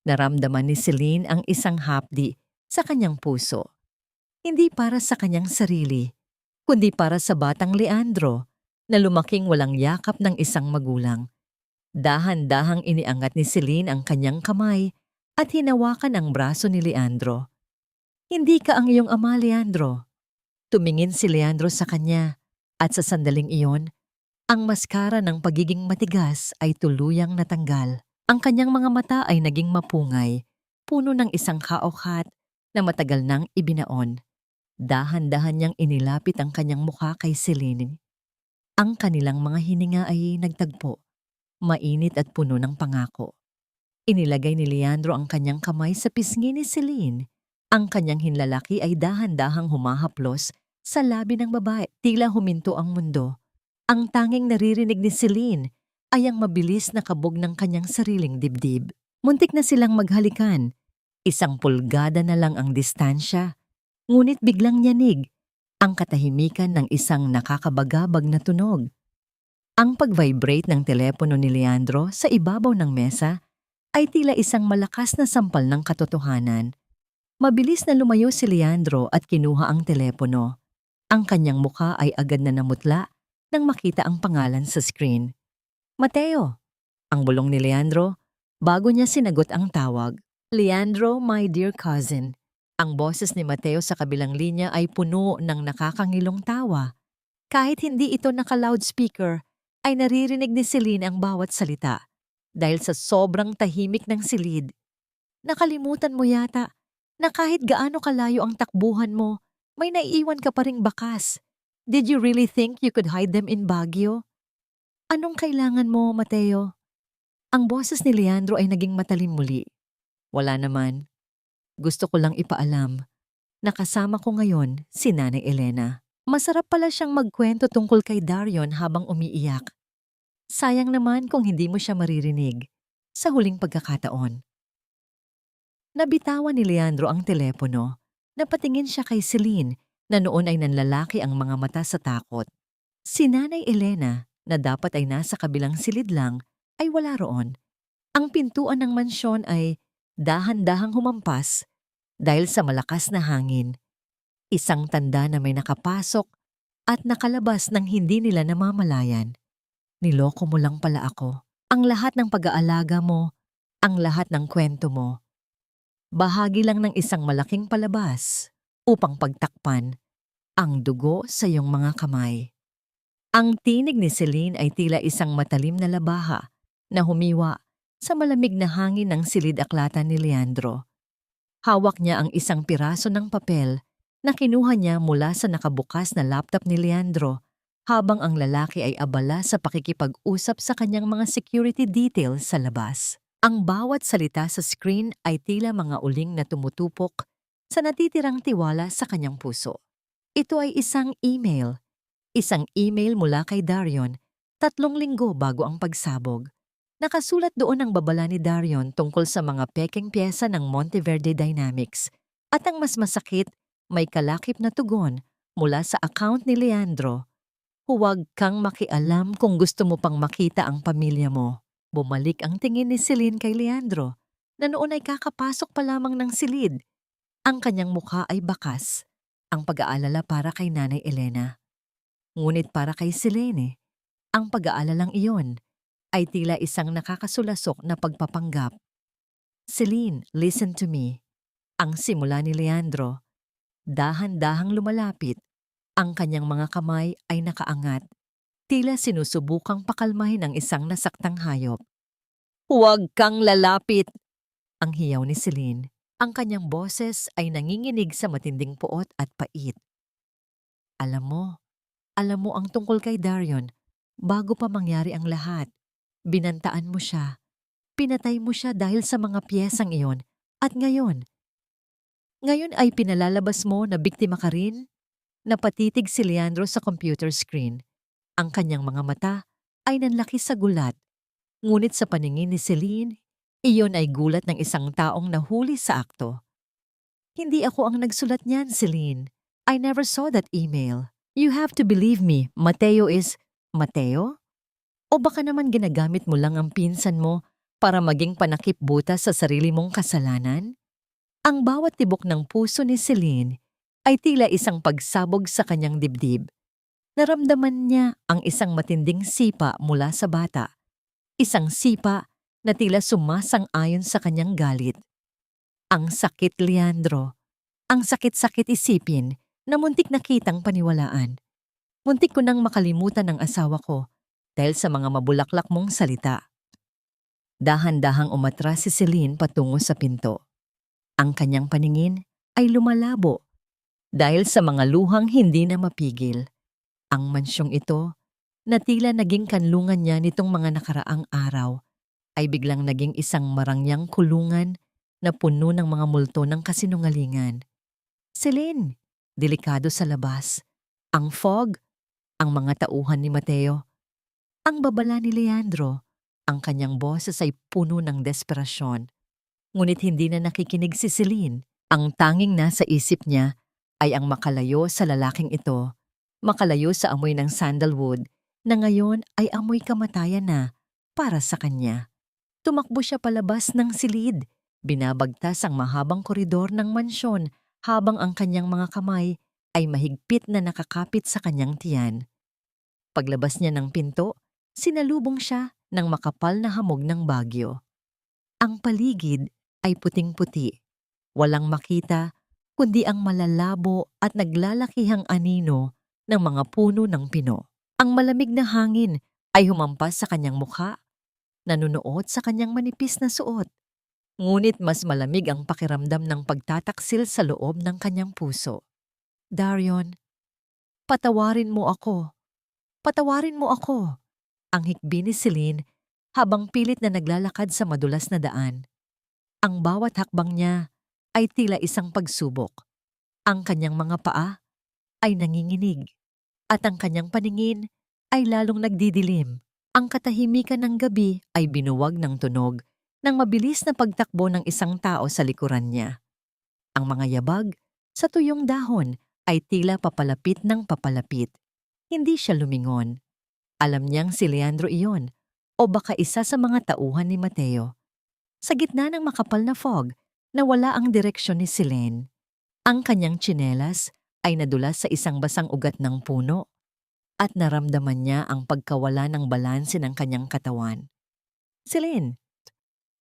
Speaker 1: Naramdaman ni Celine ang isang hapdi sa kanyang puso. Hindi para sa kanyang sarili, kundi para sa batang Leandro na lumaking walang yakap ng isang magulang. Dahan-dahang iniangat ni Celine ang kanyang kamay at hinawakan ang braso ni Leandro. Hindi ka ang iyong ama, Leandro. Tumingin si Leandro sa kanya at sa sandaling iyon, ang maskara ng pagiging matigas ay tuluyang natanggal. Ang kanyang mga mata ay naging mapungay, puno ng isang kaokhat na matagal nang ibinaon. Dahan-dahan niyang inilapit ang kanyang mukha kay Celine. Ang kanilang mga hininga ay nagtagpo, mainit at puno ng pangako. Inilagay ni Leandro ang kanyang kamay sa pisngi ni Celine. Ang kanyang hinlalaki ay dahan-dahang humahaplos sa labi ng babae. Tila huminto ang mundo. Ang tanging naririnig ni Celine ay ang mabilis na kabog ng kanyang sariling dibdib. Muntik na silang maghalikan. 1 pulgada na lang ang distansya. Ngunit biglang nyanig ang katahimikan ng isang nakakabagabag na tunog. Ang pag-vibrate ng telepono ni Leandro sa ibabaw ng mesa ay tila isang malakas na sampal ng katotohanan. Mabilis na lumayo si Leandro at kinuha ang telepono. Ang kanyang mukha ay agad na namutla nang makita ang pangalan sa screen. Mateo, ang bulong ni Leandro, bago niya sinagot ang tawag. Leandro, my dear cousin. Ang boses ni Mateo sa kabilang linya ay puno ng nakakangilong tawa. Kahit hindi ito naka-loudspeaker, ay naririnig ni Celine ang bawat salita dahil sa sobrang tahimik ng silid. Nakalimutan mo yata na kahit gaano kalayo ang takbuhan mo, may naiiwan ka pa ring bakas. Did you really think you could hide them in Baguio? Anong kailangan mo, Mateo? Ang boses ni Leandro ay naging matalim muli. Wala naman. Gusto ko lang ipaalam na kasama ko ngayon si Nanay Elena. Masarap pala siyang magkwento tungkol kay Darion habang umiiyak. Sayang naman kung hindi mo siya maririnig sa huling pagkakataon. Nabitawan ni Leandro ang telepono. Napatingin siya kay Celine na noon ay nanlalaki ang mga mata sa takot. Si Nanay Elena, na dapat ay nasa kabilang silid lang, ay wala roon. Ang pintuan ng mansyon ay dahan-dahang humampas dahil sa malakas na hangin. Isang tanda na may nakapasok at nakalabas ng hindi nila namamalayan. Niloko mo lang pala ako. Ang lahat ng pag-aalaga mo, ang lahat ng kwento mo. Bahagi lang ng isang malaking palabas upang pagtakpan ang dugo sa iyong mga kamay. Ang tinig ni Celine ay tila isang matalim na labaha na humiwa sa malamig na hangin ng silid-aklatan ni Leandro. Hawak niya ang isang piraso ng papel na kinuha niya mula sa nakabukas na laptop ni Leandro habang ang lalaki ay abala sa pakikipag-usap sa kanyang mga security details sa labas. Ang bawat salita sa screen ay tila mga uling na tumutupok sa natitirang tiwala sa kanyang puso. Ito ay isang email mula kay Darion 3 linggo bago ang pagsabog. Nakasulat doon ang babala ni Darion tungkol sa mga pekeng pyesa ng Monteverde Dynamics at ang mas masakit, may kalakip na tugon mula sa account ni Leandro. Huwag kang makialam kung gusto mo pang makita ang pamilya mo. Bumalik ang tingin ni Celine kay Leandro na noon ay kakapasok pa lamang ng silid. Ang kanyang mukha ay bakas, ang pag-aalala para kay Nanay Elena. Ngunit para kay Selene, ang pag-aalalang iyon ay tila isang nakakasulasok na pagpapanggap. Celine, listen to me. Ang simula ni Leandro, dahan-dahang lumalapit. Ang kanyang mga kamay ay nakaangat, tila sinusubukang pakalmahin ang isang nasaktang hayop. Huwag kang lalapit! Ang hiyaw ni Celine. Ang kanyang boses ay nanginginig sa matinding puot at pait. Alam mo ang tungkol kay Darion, bago pa mangyari ang lahat. Binantaan mo siya. Pinatay mo siya dahil sa mga piyesang iyon. At ngayon ay pinalalabas mo na biktima ka rin? Napatitig si Leandro sa computer screen. Ang kanyang mga mata ay nanlaki sa gulat. Ngunit sa paningin ni Celine, iyon ay gulat ng isang taong nahuli sa akto. Hindi ako ang nagsulat niyan, Celine. I never saw that email. You have to believe me, Mateo is… Mateo? O baka naman ginagamit mo lang ang pinsan mo para maging panakip butas sa sarili mong kasalanan? Ang bawat tibok ng puso ni Celine ay tila isang pagsabog sa kanyang dibdib. Naramdaman niya ang isang matinding sipa mula sa bata. Isang sipa na tila sumasang-ayon sa kanyang galit. Ang sakit, Leandro. Ang sakit-sakit isipin na muntik na kitang paniwalaan. Muntik ko nang makalimutan ang asawa ko dahil sa mga mabulaklak mong salita. Dahan-dahang umatras si Celine patungo sa pinto. Ang kanyang paningin ay lumalabo dahil sa mga luhang hindi na mapigil. Ang mansyong ito, na tila naging kanlungan niya nitong mga nakaraang araw, ay biglang naging isang marangyang kulungan na puno ng mga multo ng kasinungalingan. Celine, delikado sa labas. Ang fog, ang mga tauhan ni Mateo. Ang babala ni Leandro, ang kanyang boses ay puno ng desperasyon. Ngunit hindi na nakikinig si Celine. Ang tanging nasa isip niya ay ang makalayo sa lalaking ito, makalayo sa amoy ng sandalwood na ngayon ay amoy kamatayan na para sa kanya. Tumakbo siya palabas ng silid, binabagtas ang mahabang koridor ng mansyon habang ang kanyang mga kamay ay mahigpit na nakakapit sa kanyang tiyan. Paglabas niya ng pinto, sinalubong siya ng makapal na hamog ng bagyo. Ang paligid ay puting-puti, walang makita kundi ang malalabo at naglalakihang anino ng mga puno ng pino. Ang malamig na hangin ay humampas sa kanyang mukha, nanunuot sa kanyang manipis na suot. Ngunit mas malamig ang pakiramdam ng pagtataksil sa loob ng kanyang puso. Darion, patawarin mo ako. Patawarin mo ako. Ang hikbi ni Celine habang pilit na naglalakad sa madulas na daan. Ang bawat hakbang niya ay tila isang pagsubok. Ang kanyang mga paa ay nanginginig at ang kanyang paningin ay lalong nagdidilim. Ang katahimikan ng gabi ay binuwag ng tunog ng mabilis na pagtakbo ng isang tao sa likuran niya. Ang mga yabag sa tuyong dahon ay tila papalapit ng papalapit. Hindi siya lumingon. Alam niyang si Leandro iyon o baka isa sa mga tauhan ni Mateo. Sa gitna ng makapal na fog, nawala ang direksyon ni Celine. Ang kanyang tsinelas ay nadulas sa isang basang ugat ng puno at naramdaman niya ang pagkawala ng balanse ng kanyang katawan. Celine,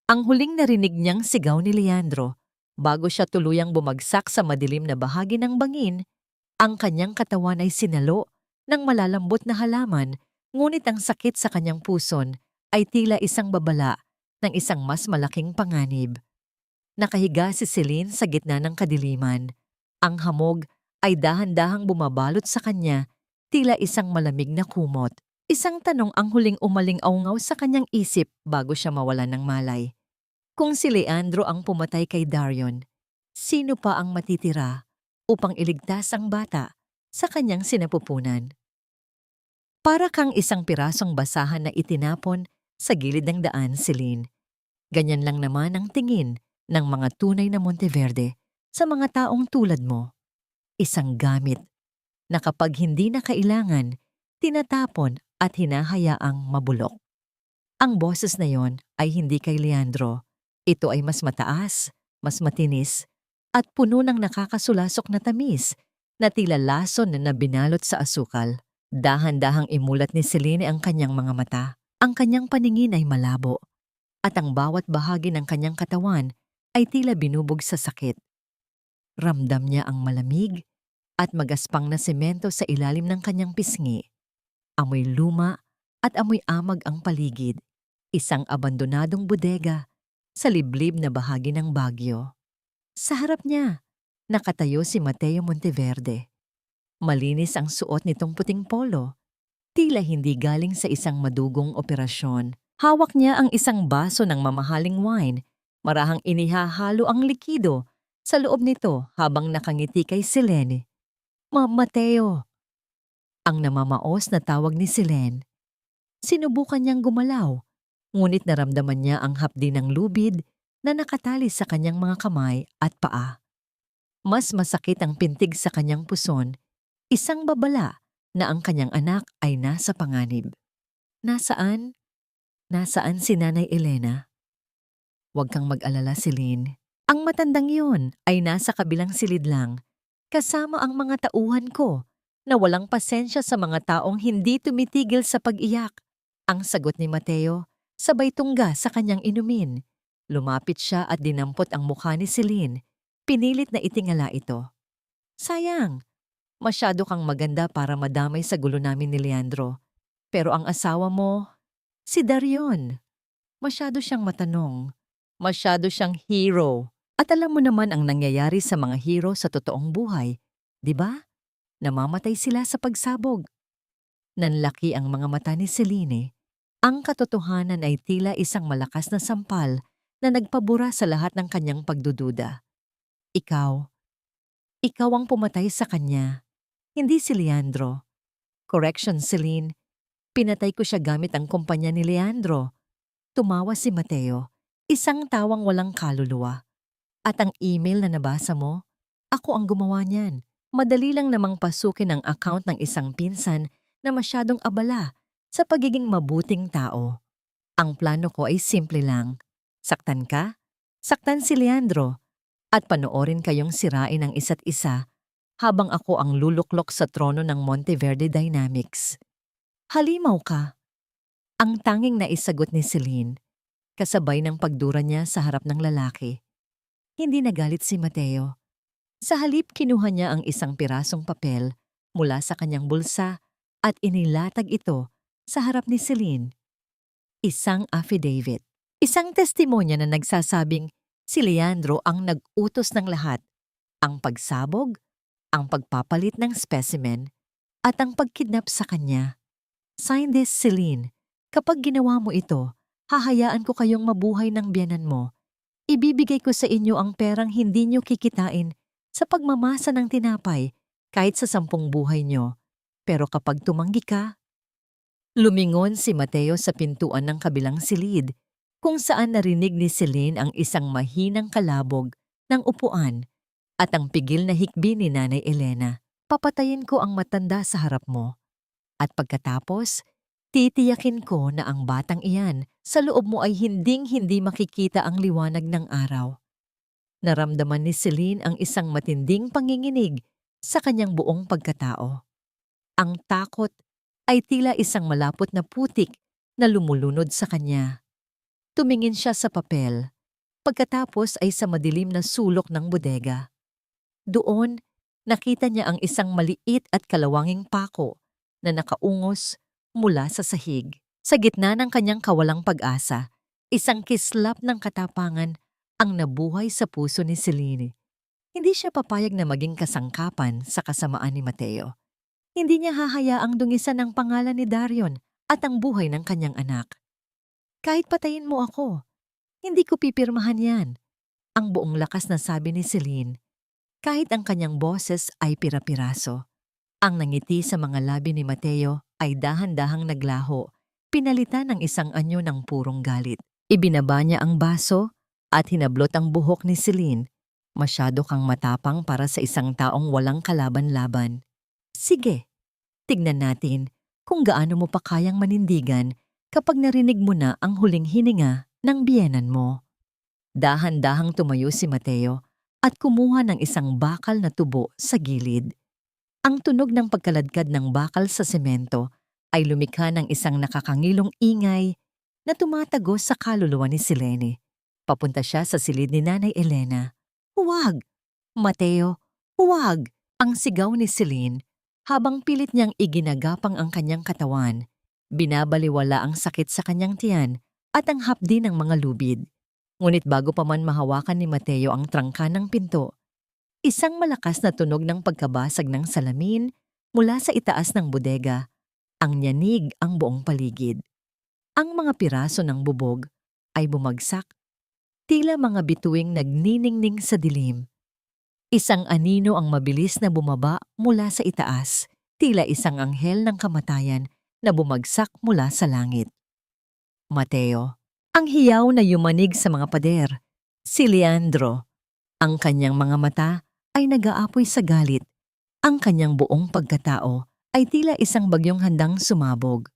Speaker 1: ang huling narinig niyang sigaw ni Leandro bago siya tuluyang bumagsak sa madilim na bahagi ng bangin, ang kanyang katawan ay sinalo ng malalambot na halaman, ngunit ang sakit sa kanyang puson ay tila isang babala ng isang mas malaking panganib. Nakahiga si Celine sa gitna ng kadiliman. Ang hamog ay dahan-dahang bumabalot sa kanya, tila isang malamig na kumot. Isang tanong ang huling umaling-aungaw sa kanyang isip bago siya mawalan ng malay. Kung si Leandro ang pumatay kay Darion, sino pa ang matitira upang iligtas ang bata sa kanyang sinapupunan? Para kang isang pirasong basahan na itinapon sa gilid ng daan, Celine. Ganyan lang naman ang tingin ng mga tunay na Monteverde sa mga taong tulad mo. Isang gamit na kapag hindi na kailangan, tinatapon at hinahayaang mabulok. Ang boses na yon ay hindi kay Leandro. Ito ay mas mataas, mas matinis, at puno ng nakakasulasok na tamis na tila lason na binalot sa asukal. Dahan-dahang imulat ni Celine ang kanyang mga mata. Ang kanyang paningin ay malabo, at ang bawat bahagi ng kanyang katawan ay tila binubog sa sakit. Ramdam niya ang malamig at magaspang na semento sa ilalim ng kanyang pisngi. Amoy luma at amoy amag ang paligid. Isang abandonadong bodega sa liblib na bahagi ng Baguio. Sa harap niya, nakatayo si Mateo Monteverde. Malinis ang suot nitong puting polo. Tila hindi galing sa isang madugong operasyon. Hawak niya ang isang baso ng mamahaling wine. Marahang inihahalo ang likido sa loob nito habang nakangiti kay Selene. Mateo, ang namamaos na tawag ni Selene. Sinubukan niyang gumalaw, ngunit naramdaman niya ang hapdi ng lubid na nakatali sa kanyang mga kamay at paa. Mas masakit ang pintig sa kanyang puson, isang babala na ang kanyang anak ay nasa panganib. Nasaan? Nasaan si Nanay Elena? Huwag kang mag-alala, Celine. Ang matandang yun ay nasa kabilang silid lang, kasama ang mga tauhan ko na walang pasensya sa mga taong hindi tumitigil sa pag-iyak. Ang sagot ni Mateo, sabay tungga sa kanyang inumin. Lumapit siya at dinampot ang mukha ni Celine. Pinilit na itingala ito. Sayang, masyado kang maganda para madamay sa gulo namin ni Leandro. Pero ang asawa mo, si Darion. Masyado siyang matanong. Masyado siyang hero. At alam mo naman ang nangyayari sa mga hero sa totoong buhay, di ba? Namamatay sila sa pagsabog. Nanlaki ang mga mata ni Celine. Ang katotohanan ay tila isang malakas na sampal na nagpabura sa lahat ng kanyang pagdududa. Ikaw ang pumatay sa kanya, hindi si Leandro. Correction, Celine. Pinatay ko siya gamit ang kumpanya ni Leandro. Tumawa si Mateo, isang tawang walang kaluluwa. At ang email na nabasa mo, ako ang gumawa niyan. Madali lang namang pasukin ang account ng isang pinsan na masyadong abala sa pagiging mabuting tao. Ang plano ko ay simple lang. Saktan ka, saktan si Leandro, at panoorin kayong sirain ang isa't isa habang ako ang luluklok sa trono ng Monteverde Dynamics. Halimaw ka. Ang tanging naisagot ni Celine, kasabay ng pagdura niya sa harap ng lalaki. Hindi nagalit si Mateo. Sa halip kinuha niya ang isang pirasong papel mula sa kanyang bulsa at inilatag ito sa harap ni Celine. Isang affidavit. Isang testimonya na nagsasabing si Leandro ang nag-utos ng lahat. Ang pagsabog, ang pagpapalit ng specimen, at ang pagkidnap sa kanya. Sign this, Celine. Kapag ginawa mo ito, hahayaan ko kayong mabuhay ng biyanan mo. Ibibigay ko sa inyo ang perang hindi nyo kikitain sa pagmamasa ng tinapay kahit sa 10 buhay nyo. Pero kapag tumanggi ka, lumingon si Mateo sa pintuan ng kabilang silid kung saan narinig ni Celine ang isang mahinang kalabog ng upuan at ang pigil na hikbi ni Nanay Elena. Papatayin ko ang matanda sa harap mo. At pagkatapos, titiyakin ko na ang batang iyan sa loob mo ay hinding-hindi makikita ang liwanag ng araw. Naramdaman ni Celine ang isang matinding panginginig sa kanyang buong pagkatao. Ang takot ay tila isang malapot na putik na lumulunod sa kanya. Tumingin siya sa papel, pagkatapos ay sa madilim na sulok ng bodega. Doon, nakita niya ang isang maliit at kalawanging pako na nakaungos mula sa sahig. Sa gitna ng kanyang kawalang pag-asa, isang kislap ng katapangan ang nabuhay sa puso ni Celine. Hindi siya papayag na maging kasangkapan sa kasamaan ni Mateo. Hindi niya hahayaang dungisan ang pangalan ni Darion at ang buhay ng kanyang anak. Kahit patayin mo ako, hindi ko pipirmahan yan. Ang buong lakas na sabi ni Celine, kahit ang kanyang boses ay pira-piraso. Ang nangiti sa mga labi ni Mateo ay dahan-dahang naglaho, pinalitan ng isang anyo ng purong galit. Ibinaba niya ang baso at hinablot ang buhok ni Celine. Masyado kang matapang para sa isang taong walang kalaban-laban. Sige, tignan natin kung gaano mo pa kayang manindigan kapag narinig mo na ang huling hininga ng biyenan mo. Dahan-dahang tumayo si Mateo at kumuha ng isang bakal na tubo sa gilid. Ang tunog ng pagkaladkad ng bakal sa semento ay lumikha ng isang nakakangilong ingay na tumatagos sa kaluluwa ni Selene. Papunta siya sa silid ni Nanay Elena. Huwag! Mateo, huwag! Ang sigaw ni Celine habang pilit niyang iginagapang ang kanyang katawan. Binabaliwala ang sakit sa kanyang tiyan at ang hapdi ng mga lubid. Ngunit bago pa man mahawakan ni Mateo ang trangka ng pinto, isang malakas na tunog ng pagkabasag ng salamin mula sa itaas ng bodega. Ang nyanig ang buong paligid. Ang mga piraso ng bubog ay bumagsak, tila mga bituing nagniningning sa dilim. Isang anino ang mabilis na bumaba mula sa itaas, tila isang anghel ng kamatayan na bumagsak mula sa langit. Mateo, ang hiyaw na yumanig sa mga pader. Si Leandro, ang kanyang mga mata ay nag-aapoy sa galit. Ang kanyang buong pagkatao ay tila isang bagyong handang sumabog.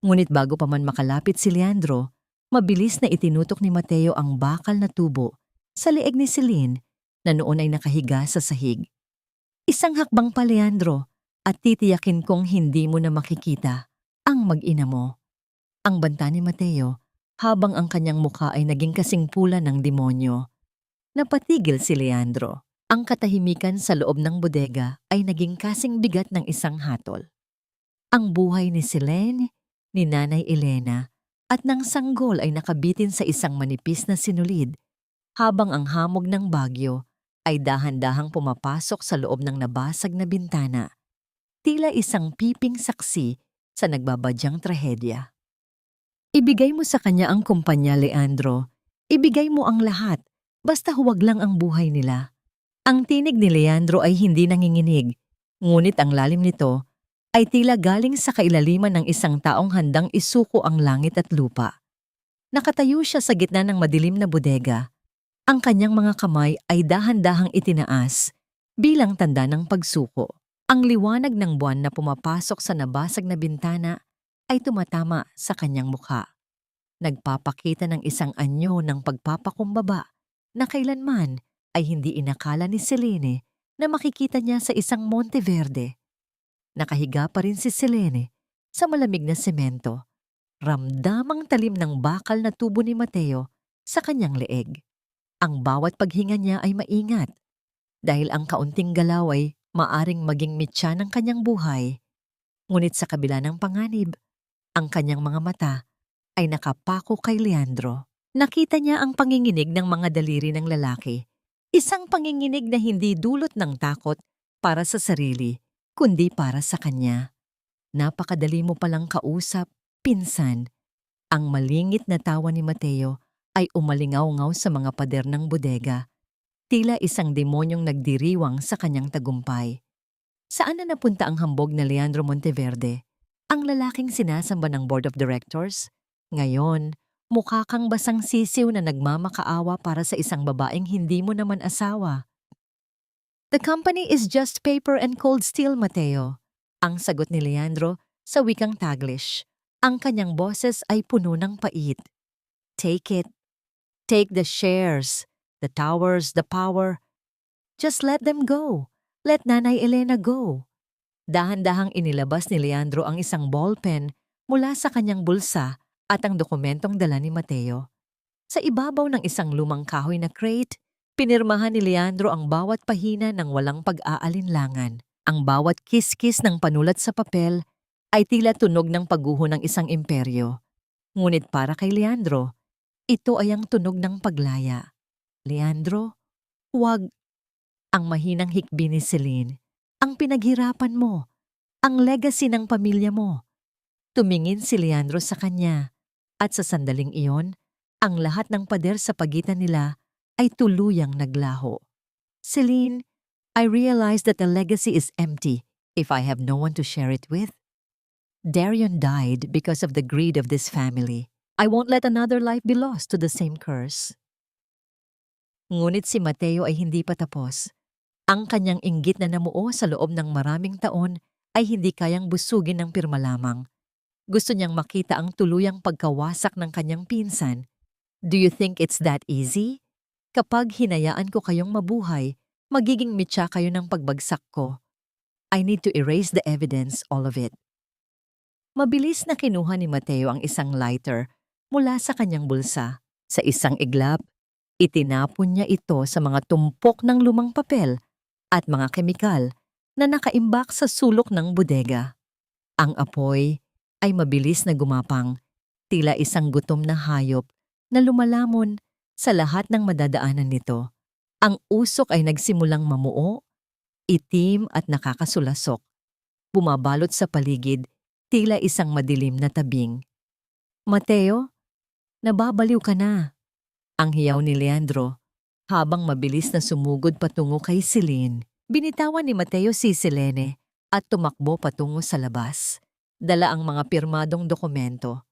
Speaker 1: Ngunit bago pa man makalapit si Leandro, mabilis na itinutok ni Mateo ang bakal na tubo sa leeg ni Celine na noon ay nakahiga sa sahig. Isang hakbang pa, Leandro, at titiyakin kong hindi mo na makikita ang mag-ina mo. Ang banta ni Mateo habang ang kanyang mukha ay naging kasing pula ng demonyo. Napatigil si Leandro. Ang katahimikan sa loob ng bodega ay naging kasing bigat ng isang hatol. Ang buhay ni Selene, ni Nanay Elena, at ng sanggol ay nakabitin sa isang manipis na sinulid, habang ang hamog ng bagyo ay dahan-dahang pumapasok sa loob ng nabasag na bintana, tila isang piping saksi sa nagbabadyang trahedya. Ibigay mo sa kanya ang kumpanya, Leandro. Ibigay mo ang lahat, basta huwag lang ang buhay nila. Ang tinig ni Leandro ay hindi nanginginig, ngunit ang lalim nito ay tila galing sa kailaliman ng isang taong handang isuko ang langit at lupa. Nakatayo siya sa gitna ng madilim na bodega. Ang kanyang mga kamay ay dahan-dahang itinaas bilang tanda ng pagsuko. Ang liwanag ng buwan na pumapasok sa nabasag na bintana ay tumatama sa kanyang mukha. Nagpapakita ng isang anyo ng pagpapakumbaba na kailanman ay hindi inakala ni Selene na makikita niya sa isang Monteverde. Nakahiga pa rin si Selene sa malamig na semento. Ramdamang talim ng bakal na tubo ni Mateo sa kanyang leeg. Ang bawat paghinga niya ay maingat dahil ang kaunting galaw ay maaring maging mitya ng kanyang buhay. Ngunit sa kabila ng panganib, ang kanyang mga mata ay nakapako kay Leandro. Nakita niya ang panginginig ng mga daliri ng lalaki. Isang panginginig na hindi dulot ng takot para sa sarili, kundi para sa kanya. Napakadali mo palang kausap, pinsan. Ang malingit na tawa ni Mateo ay umalingaw-ngaw sa mga pader ng bodega. Tila isang demonyong nagdiriwang sa kanyang tagumpay. Saan na napunta ang hambog na Leandro Monteverde? Ang lalaking sinasamba ng board of directors? Ngayon, mukha kang basang sisiw na nagmamakaawa para sa isang babaeng hindi mo naman asawa. The company is just paper and cold steel, Mateo. Ang sagot ni Leandro sa wikang Taglish. Ang kanyang boses ay puno ng pait. Take it. Take the shares, the towers, the power. Just let them go. Let Nanay Elena go. Dahan-dahang inilabas ni Leandro ang isang ballpen mula sa kanyang bulsa at ang dokumentong dala ni Mateo. Sa ibabaw ng isang lumang kahoy na crate, pinirmahan ni Leandro ang bawat pahina ng walang pag-aalinlangan. Ang bawat kiskis ng panulat sa papel ay tila tunog ng pagguho ng isang imperyo. Ngunit para kay Leandro, ito ay ang tunog ng paglaya. Leandro, huwag. Ang mahinang hikbi ni Celine. Ang pinaghirapan mo. Ang legacy ng pamilya mo. Tumingin si Leandro sa kanya. At sa sandaling iyon, ang lahat ng pader sa pagitan nila ay tuluyang naglaho. Celine, I realize that the legacy is empty if I have no one to share it with. Darion died because of the greed of this family. I won't let another life be lost to the same curse. Ngunit si Mateo ay hindi pa tapos. Ang kanyang inggit na namuo sa loob ng maraming taon ay hindi kayang busugin ng pirma lamang. Gusto niyang makita ang tuluyang pagkawasak ng kanyang pinsan. Do you think it's that easy? Kapag hinayaan ko kayong mabuhay, magiging mitya kayo ng pagbagsak ko. I need to erase the evidence, all of it. Mabilis na kinuha ni Mateo ang isang lighter mula sa kanyang bulsa. Sa isang iglap, itinapon niya ito sa mga tumpok ng lumang papel at mga kemikal na nakaimbak sa sulok ng bodega. Ang apoy ay mabilis na gumapang, tila isang gutom na hayop na lumalamon sa lahat ng madadaanan nito. Ang usok ay nagsimulang mamuo, itim at nakakasulasok. Bumabalot sa paligid, tila isang madilim na tabing. Mateo, nababaliw ka na. Ang hiyaw ni Leandro, habang mabilis na sumugod patungo kay Celine. Binitawan ni Mateo si Selene at tumakbo patungo sa labas. Dala ang mga pirmadong dokumento.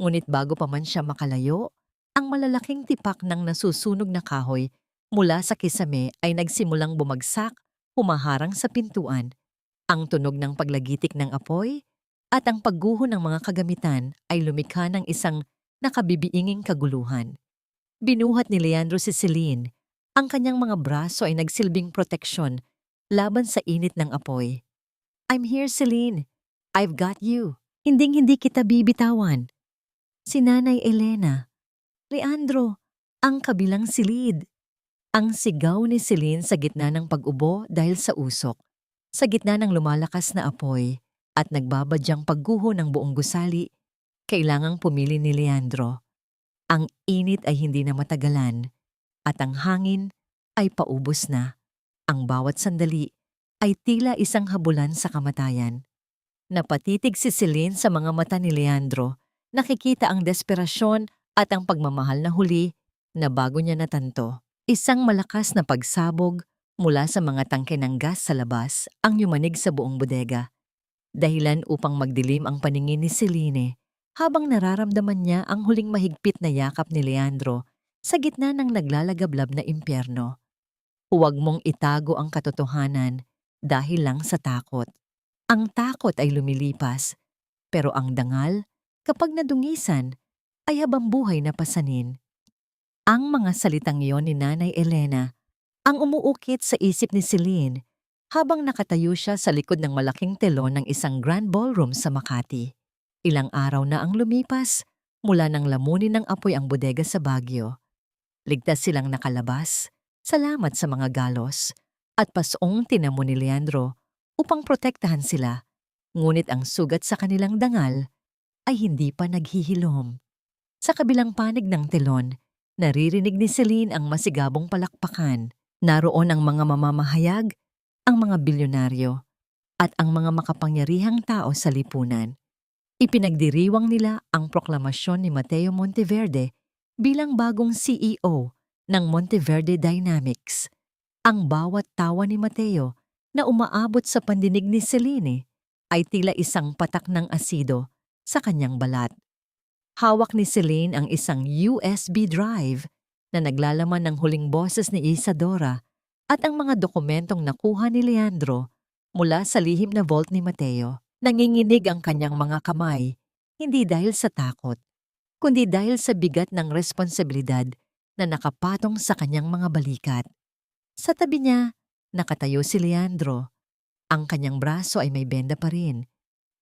Speaker 1: Ngunit bago pa man siya makalayo, ang malalaking tipak ng nasusunog na kahoy mula sa kisame ay nagsimulang bumagsak, humaharang sa pintuan. Ang tunog ng paglagitik ng apoy at ang pagguho ng mga kagamitan ay lumikha ng isang nakabibiinging kaguluhan. Binuhat ni Leandro si Celine. Ang kanyang mga braso ay nagsilbing proteksyon laban sa init ng apoy. I'm here, Celine. I've got you. Hinding-hindi kita bibitawan. Si Nanay Elena. Leandro, ang kabilang silid. Ang sigaw ni Celine sa gitna ng pag-ubo dahil sa usok. Sa gitna ng lumalakas na apoy at nagbabadyang pagguho ng buong gusali, kailangang pumili ni Leandro. Ang init ay hindi na matagalan at ang hangin ay paubos na. Ang bawat sandali ay tila isang habulan sa kamatayan. Napatitig si Celine sa mga mata ni Leandro. Nakikita ang desperasyon at ang pagmamahal na huli na bago niya natanto. Isang malakas na pagsabog mula sa mga tangke ng gas sa labas ang yumanig sa buong bodega. Dahilan upang magdilim ang paningin ni Celine habang nararamdaman niya ang huling mahigpit na yakap ni Leandro sa gitna ng naglalagablab na impyerno. Huwag mong itago ang katotohanan dahil lang sa takot. Ang takot ay lumilipas, pero ang dangal, kapag nadungisan, ay habang buhay na pasanin. Ang mga salitang iyon ni Nanay Elena ang umuukit sa isip ni Celine habang nakatayo siya sa likod ng malaking telon ng isang grand ballroom sa Makati. Ilang araw na ang lumipas mula nang lamunin ng apoy ang bodega sa Baguio. Ligtas silang nakalabas, salamat sa mga galos, at pasong tinamo ni Leandro upang protektahan sila. Ngunit ang sugat sa kanilang dangal ay hindi pa naghihilom. Sa kabilang panig ng telon, naririnig ni Celine ang masigabong palakpakan. Naroon ang mga mamamahayag, ang mga bilyonaryo, at ang mga makapangyarihang tao sa lipunan. Ipinagdiriwang nila ang proklamasyon ni Mateo Monteverde bilang bagong CEO ng Monteverde Dynamics. Ang bawat tawa ni Mateo na umaabot sa pandinig ni Celine ay tila isang patak ng asido sa kanyang balat. Hawak ni Celine ang isang USB drive na naglalaman ng huling boses ni Isadora at ang mga dokumentong nakuha ni Leandro mula sa lihim na vault ni Mateo. Nanginginig ang kanyang mga kamay, hindi dahil sa takot, kundi dahil sa bigat ng responsibilidad na nakapatong sa kanyang mga balikat. Sa tabi niya, nakatayo si Leandro. Ang kanyang braso ay may benda pa rin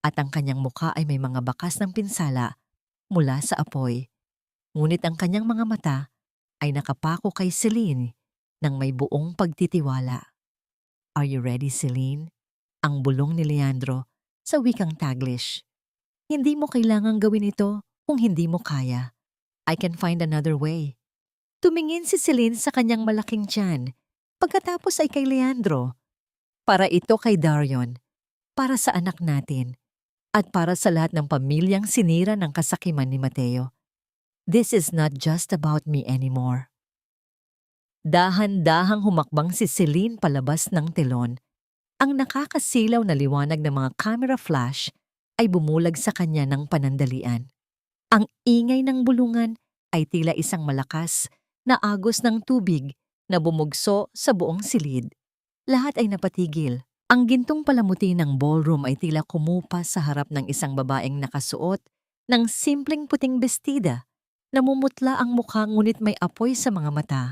Speaker 1: at ang kanyang mukha ay may mga bakas ng pinsala mula sa apoy. Ngunit ang kanyang mga mata ay nakapako kay Celine ng may buong pagtitiwala. Are you ready, Celine? Ang bulong ni Leandro sa wikang Taglish. Hindi mo kailangang gawin ito kung hindi mo kaya. I can find another way. Tumingin si Celine sa kanyang malaking tiyan. Pagkatapos ay kay Leandro. Para ito kay Darion. Para sa anak natin. At para sa lahat ng pamilyang sinira ng kasakiman ni Mateo. This is not just about me anymore. Dahan-dahang humakbang si Celine palabas ng telon. Ang nakakasilaw na liwanag ng mga camera flash ay bumulag sa kanya ng panandalian. Ang ingay ng bulungan ay tila isang malakas na agos ng tubig na bumugso sa buong silid. Lahat ay napatigil. Ang gintong palamuti ng ballroom ay tila kumupas sa harap ng isang babaeng nakasuot ng simpleng puting bestida. Namumutla ang mukha ngunit may apoy sa mga mata.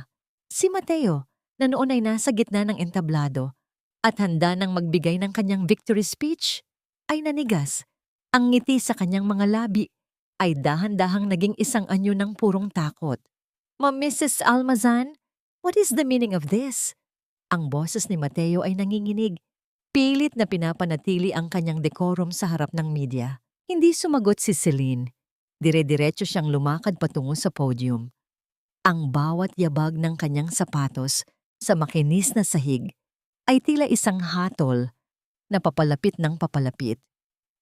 Speaker 1: Si Mateo, na noon ay nasa gitna ng entablado at handa nang magbigay ng kanyang victory speech, ay nanigas. Ang ngiti sa kanyang mga labi ay dahan-dahang naging isang anyo ng purong takot. Mrs. Almazan, what is the meaning of this? Ang boses ni Mateo ay nanginginig. Pilit na pinapanatili ang kanyang decorum sa harap ng media. Hindi sumagot si Celine. Dire-diretso siyang lumakad patungo sa podium. Ang bawat yabag ng kanyang sapatos sa makinis na sahig ay tila isang hatol na papalapit ng papalapit.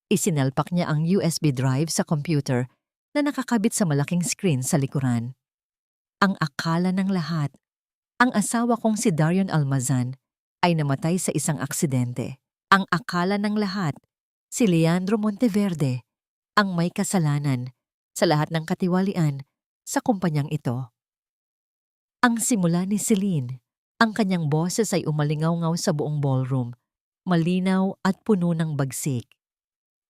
Speaker 1: Isinalpak niya ang USB drive sa computer na nakakabit sa malaking screen sa likuran. Ang akala ng lahat, ang asawa kong si Darion Almazan ay namatay sa isang aksidente. Ang akala ng lahat, si Leandro Monteverde ang may kasalanan sa lahat ng katiwalian sa kumpanyang ito. Ang simula ni Celine, ang kanyang boses ay umalingaw-ngaw sa buong ballroom, malinaw at puno ng bagsik.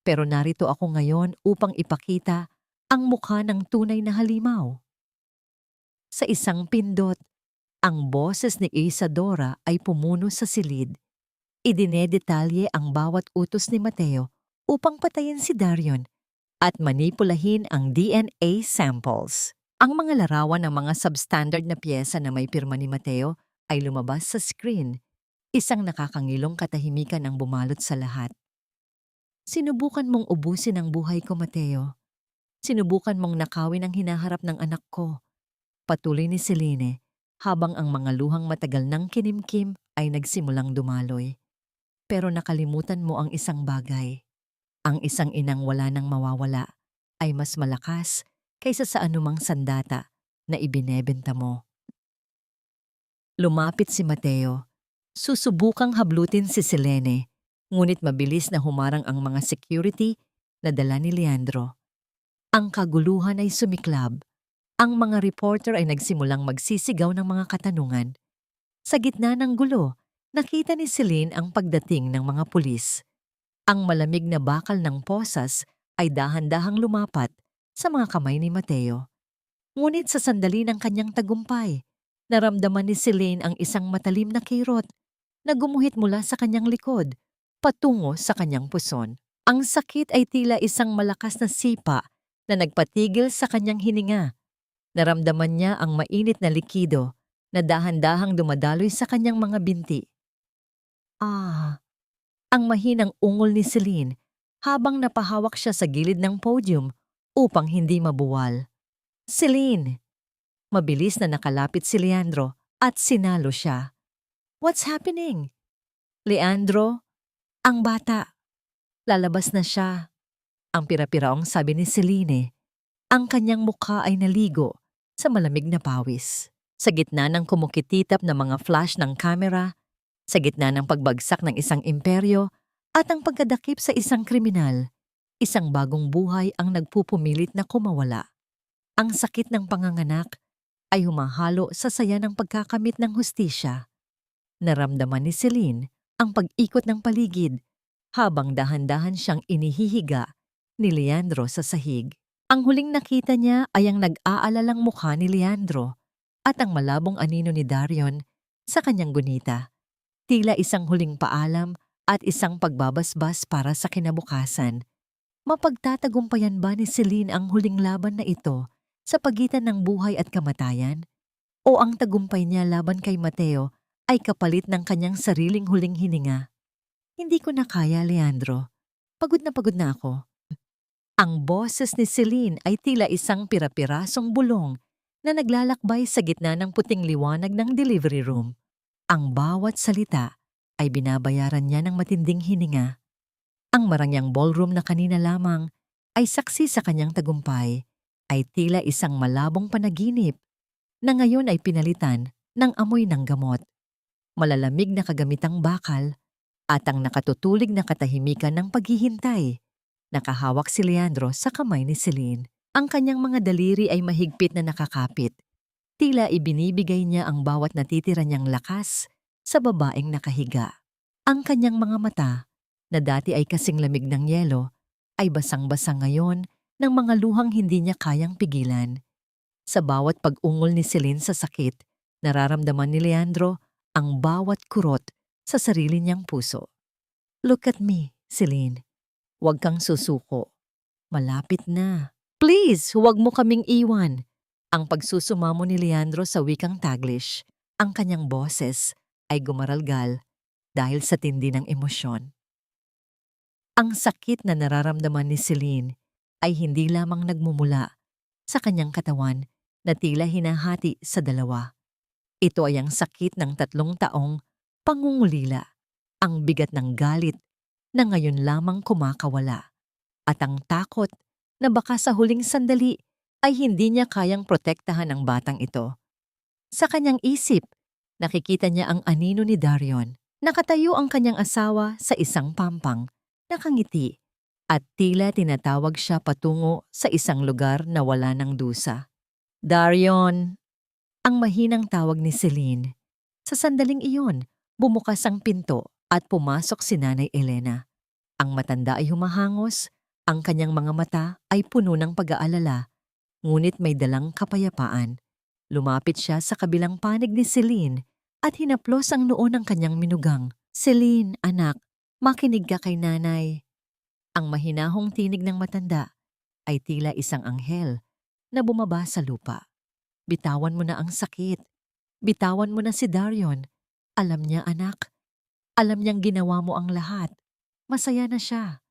Speaker 1: Pero narito ako ngayon upang ipakita ang mukha ng tunay na halimaw. Sa isang pindot, ang boses ni Isadora ay pumuno sa silid. Idinedetalye ang bawat utos ni Mateo upang patayin si Darion at manipulahin ang DNA samples. Ang mga larawan ng mga substandard na piyesa na may pirma ni Mateo ay lumabas sa screen. Isang nakakangilong katahimikan ang bumalot sa lahat. Sinubukan mong ubusin ang buhay ko, Mateo. Sinubukan mong nakawin ang hinaharap ng anak ko. Patuloy ni Celine habang ang mga luhang matagal ng kinimkim ay nagsimulang dumaloy. Pero nakalimutan mo ang isang bagay. Ang isang inang wala nang mawawala ay mas malakas kaysa sa anumang sandata na ibinebenta mo. Lumapit si Mateo. Susubukang hablutin si Selene, ngunit mabilis na humarang ang mga security na dala ni Leandro. Ang kaguluhan ay sumiklab. Ang mga reporter ay nagsimulang magsisigaw ng mga katanungan. Sa gitna ng gulo, nakita ni Celine ang pagdating ng mga pulis. Ang malamig na bakal ng posas ay dahan-dahang lumapat sa mga kamay ni Mateo. Ngunit sa sandali ng kanyang tagumpay, naramdaman ni Celine ang isang matalim na kirot na gumuhit mula sa kanyang likod, patungo sa kanyang puson. Ang sakit ay tila isang malakas na sipa na nagpatigil sa kanyang hininga. Naramdaman niya ang mainit na likido na dahan-dahang dumadaloy sa kanyang mga binti. Ang mahinang ungol ni Celine habang napahawak siya sa gilid ng podium upang hindi mabuwal. Celine! Mabilis na nakalapit si Leandro at sinalo siya. What's happening? Leandro, ang bata. Lalabas na siya. Ang pira-piraong sabi ni Celine. Ang kanyang mukha ay naligo sa malamig na pawis. Sa gitna ng kumukititap na mga flash ng kamera, sa gitna ng pagbagsak ng isang imperyo at ang pagkadakip sa isang kriminal, isang bagong buhay ang nagpupumilit na kumawala. Ang sakit ng panganganak ay humahalo sa saya ng pagkakamit ng hustisya. Naramdaman ni Celine ang pag-ikot ng paligid habang dahan-dahan siyang inihihiga ni Leandro sa sahig. Ang huling nakita niya ay ang nag-aalalang mukha ni Leandro at ang malabong anino ni Darion sa kanyang gunita. Tila isang huling paalam at isang pagbabasbas para sa kinabukasan. Mapagtatagumpayan ba ni Celine ang huling laban na ito sa pagitan ng buhay at kamatayan? O ang tagumpay niya laban kay Mateo ay kapalit ng kanyang sariling huling hininga? Hindi ko na kaya, Leandro. Pagod na ako. Ang boses ni Celine ay tila isang pira-pirasong bulong na naglalakbay sa gitna ng puting liwanag ng delivery room. Ang bawat salita ay binabayaran niya ng matinding hininga. Ang marangyang ballroom na kanina lamang ay saksi sa kanyang tagumpay, ay tila isang malabong panaginip na ngayon ay pinalitan ng amoy ng gamot. Malalamig na kagamitang bakal at ang nakatutulig na katahimikan ng paghihintay. Nakahawak si Leandro sa kamay ni Celine. Ang kanyang mga daliri ay mahigpit na nakakapit. Tila ibinibigay niya ang bawat natitira niyang lakas sa babaeng nakahiga. Ang kanyang mga mata, na dati ay kasing lamig ng yelo, ay basang-basa ngayon ng mga luhang hindi niya kayang pigilan. Sa bawat pag-ungol ni Celine sa sakit, nararamdaman ni Leandro ang bawat kurot sa sarili niyang puso. Look at me, Celine. Huwag kang susuko. Malapit na. Please, huwag mo kaming iwan. Ang pagsusumamo ni Leandro sa wikang Taglish, ang kanyang boses ay gumaralgal dahil sa tindi ng emosyon. Ang sakit na nararamdaman ni Celine ay hindi lamang nagmumula sa kanyang katawan na tila hinahati sa dalawa. Ito ay ang sakit ng 3 taong pangungulila, ang bigat ng galit na ngayon lamang kumakawala, at ang takot na baka sa huling sandali ay hindi niya kayang protektahan ang batang ito. Sa kanyang isip, nakikita niya ang anino ni Darion. Nakatayo ang kanyang asawa sa isang pampang, nakangiti, at tila tinatawag siya patungo sa isang lugar na wala ng dusa. Darion! Ang mahinang tawag ni Celine. Sa sandaling iyon, bumukas ang pinto at pumasok si Nanay Elena. Ang matanda ay humahangos, ang kanyang mga mata ay puno ng pag-aalala, ngunit may dalang kapayapaan. Lumapit siya sa kabilang panig ni Celine at hinaplos ang noo ng kanyang minugang. Celine, anak, makinig ka kay nanay. Ang mahinahong tinig ng matanda ay tila isang anghel na bumaba sa lupa. Bitawan mo na ang sakit. Bitawan mo na si Darion. Alam niya, anak. Alam niyang ginawa mo ang lahat. Masaya na siya.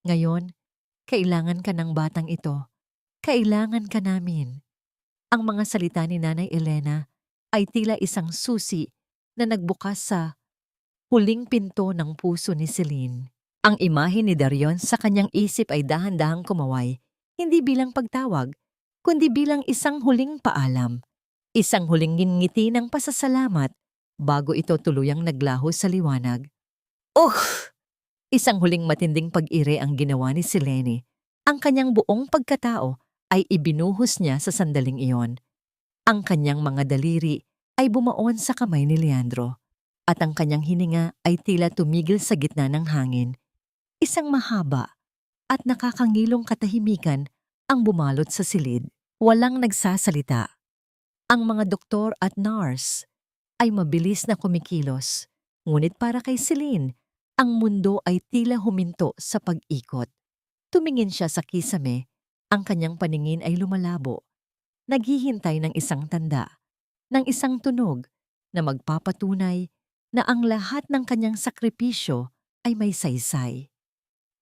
Speaker 1: Ngayon, kailangan ka ng batang ito. Kailangan ka namin. Ang mga salita ni Nanay Elena ay tila isang susi na nagbukas sa huling pinto ng puso ni Celine. Ang imahe ni Darion sa kanyang isip ay dahan-dahang kumaway, hindi bilang pagtawag, kundi bilang isang huling paalam. Isang huling ngiti ng pasasalamat bago ito tuluyang naglaho sa liwanag. Isang huling matinding pag-ire ang ginawa ni Selene. Ang kanyang buong pagkatao ay ibinuhos niya sa sandaling iyon. Ang kanyang mga daliri ay bumaon sa kamay ni Leandro, at ang kanyang hininga ay tila tumigil sa gitna ng hangin. Isang mahaba at nakakangilong katahimikan ang bumalot sa silid. Walang nagsasalita. Ang mga doktor at nurse ay mabilis na kumikilos, ngunit para kay Celine, ang mundo ay tila huminto sa pag-ikot. Tumingin siya sa kisame, ang kanyang paningin ay lumalabo. Naghihintay ng isang tanda, ng isang tunog na magpapatunay na ang lahat ng kanyang sakripisyo ay may saysay.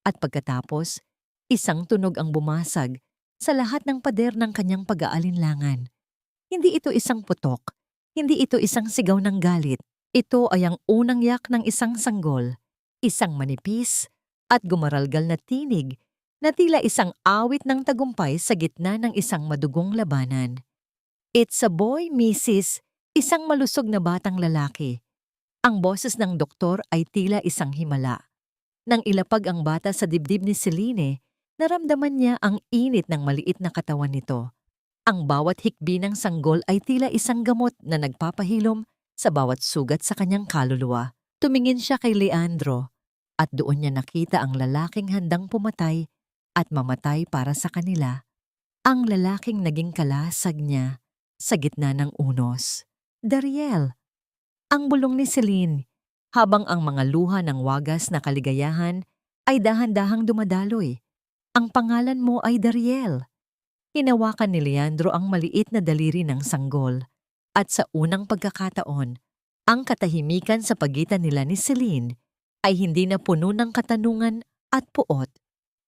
Speaker 1: At pagkatapos, isang tunog ang bumasag sa lahat ng pader ng kanyang pag-aalinlangan. Hindi ito isang putok, hindi ito isang sigaw ng galit. Ito ay ang unang yak ng isang sanggol, isang manipis at gumaralgal na tinig na tila isang awit ng tagumpay sa gitna ng isang madugong labanan. It's a boy, Mrs. Isang malusog na batang lalaki. Ang boses ng doktor ay tila isang himala. Nang ilapag ang bata sa dibdib ni Celine, naramdaman niya ang init ng maliit na katawan nito. Ang bawat hikbi ng sanggol ay tila isang gamot na nagpapahilom sa bawat sugat sa kanyang kaluluwa. Tumingin siya kay Leandro at doon niya nakita ang lalaking handang pumatay at mamatay para sa kanila. Ang lalaking naging kalasag niya sa gitna ng unos. Dariel, ang bulong ni Celine, habang ang mga luha ng wagas na kaligayahan ay dahan-dahang dumadaloy. Ang pangalan mo ay Dariel. Hinawakan ni Leandro ang maliit na daliri ng sanggol, at sa unang pagkakataon, ang katahimikan sa pagitan nila ni Celine ay hindi na puno ng katanungan at puot,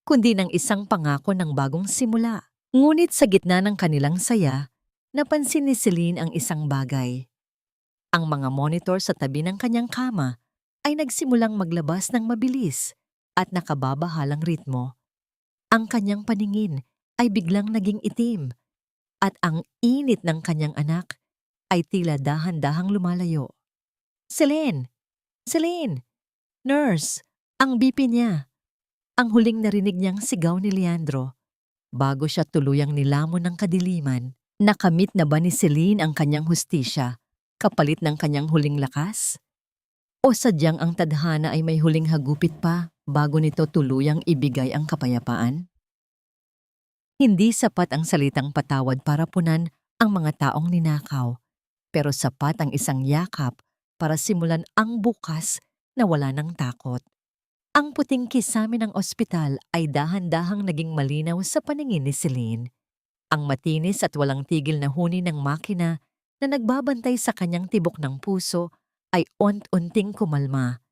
Speaker 1: kundi ng isang pangako ng bagong simula. Ngunit sa gitna ng kanilang saya, Napansin ni Celine ang isang bagay. Ang mga monitor sa tabi ng kanyang kama ay nagsimulang maglabas ng mabilis at nakababahalang ritmo. Ang kanyang paningin ay biglang naging itim at ang init ng kanyang anak ay tila dahan-dahang lumalayo. Celine! Celine! Nurse! Ang BP niya! Ang huling narinig niyang sigaw ni Leandro bago siya tuluyang nilamon ng kadiliman. Nakamit na ba ni Celine ang kanyang hustisya kapalit ng kanyang huling lakas? O sadyang ang tadhana ay may huling hagupit pa bago nito tuluyang ibigay ang kapayapaan? Hindi sapat ang salitang patawad para punan ang mga taong ninakaw, pero sapat ang isang yakap para simulan ang bukas na wala ng takot. Ang puting kisame ng ospital ay dahan-dahang naging malinaw sa paningin ni Celine. Ang matinis at walang tigil na huni ng makina na nagbabantay sa kanyang tibok ng puso ay unti-unting kumalma.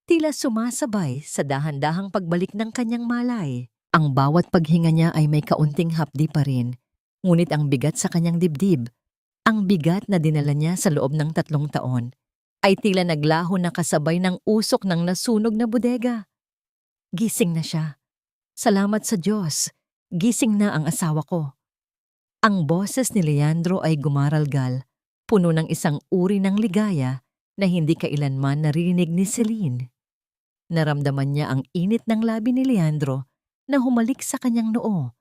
Speaker 1: Tila sumasabay sa dahan-dahang pagbalik ng kanyang malay. Ang bawat paghinga niya ay may kaunting hapdi pa rin, ngunit ang bigat sa kanyang dibdib, ang bigat na dinala niya sa loob ng 3 taon, ay tila naglaho na kasabay ng usok ng nasunog na bodega. Gising na siya. Salamat sa Diyos. Gising na ang asawa ko. Ang boses ni Leandro ay gumaralgal, puno ng isang uri ng ligaya na hindi kailanman narinig ni Celine. Naramdaman niya ang init ng labi ni Leandro na humalik sa kanyang noo,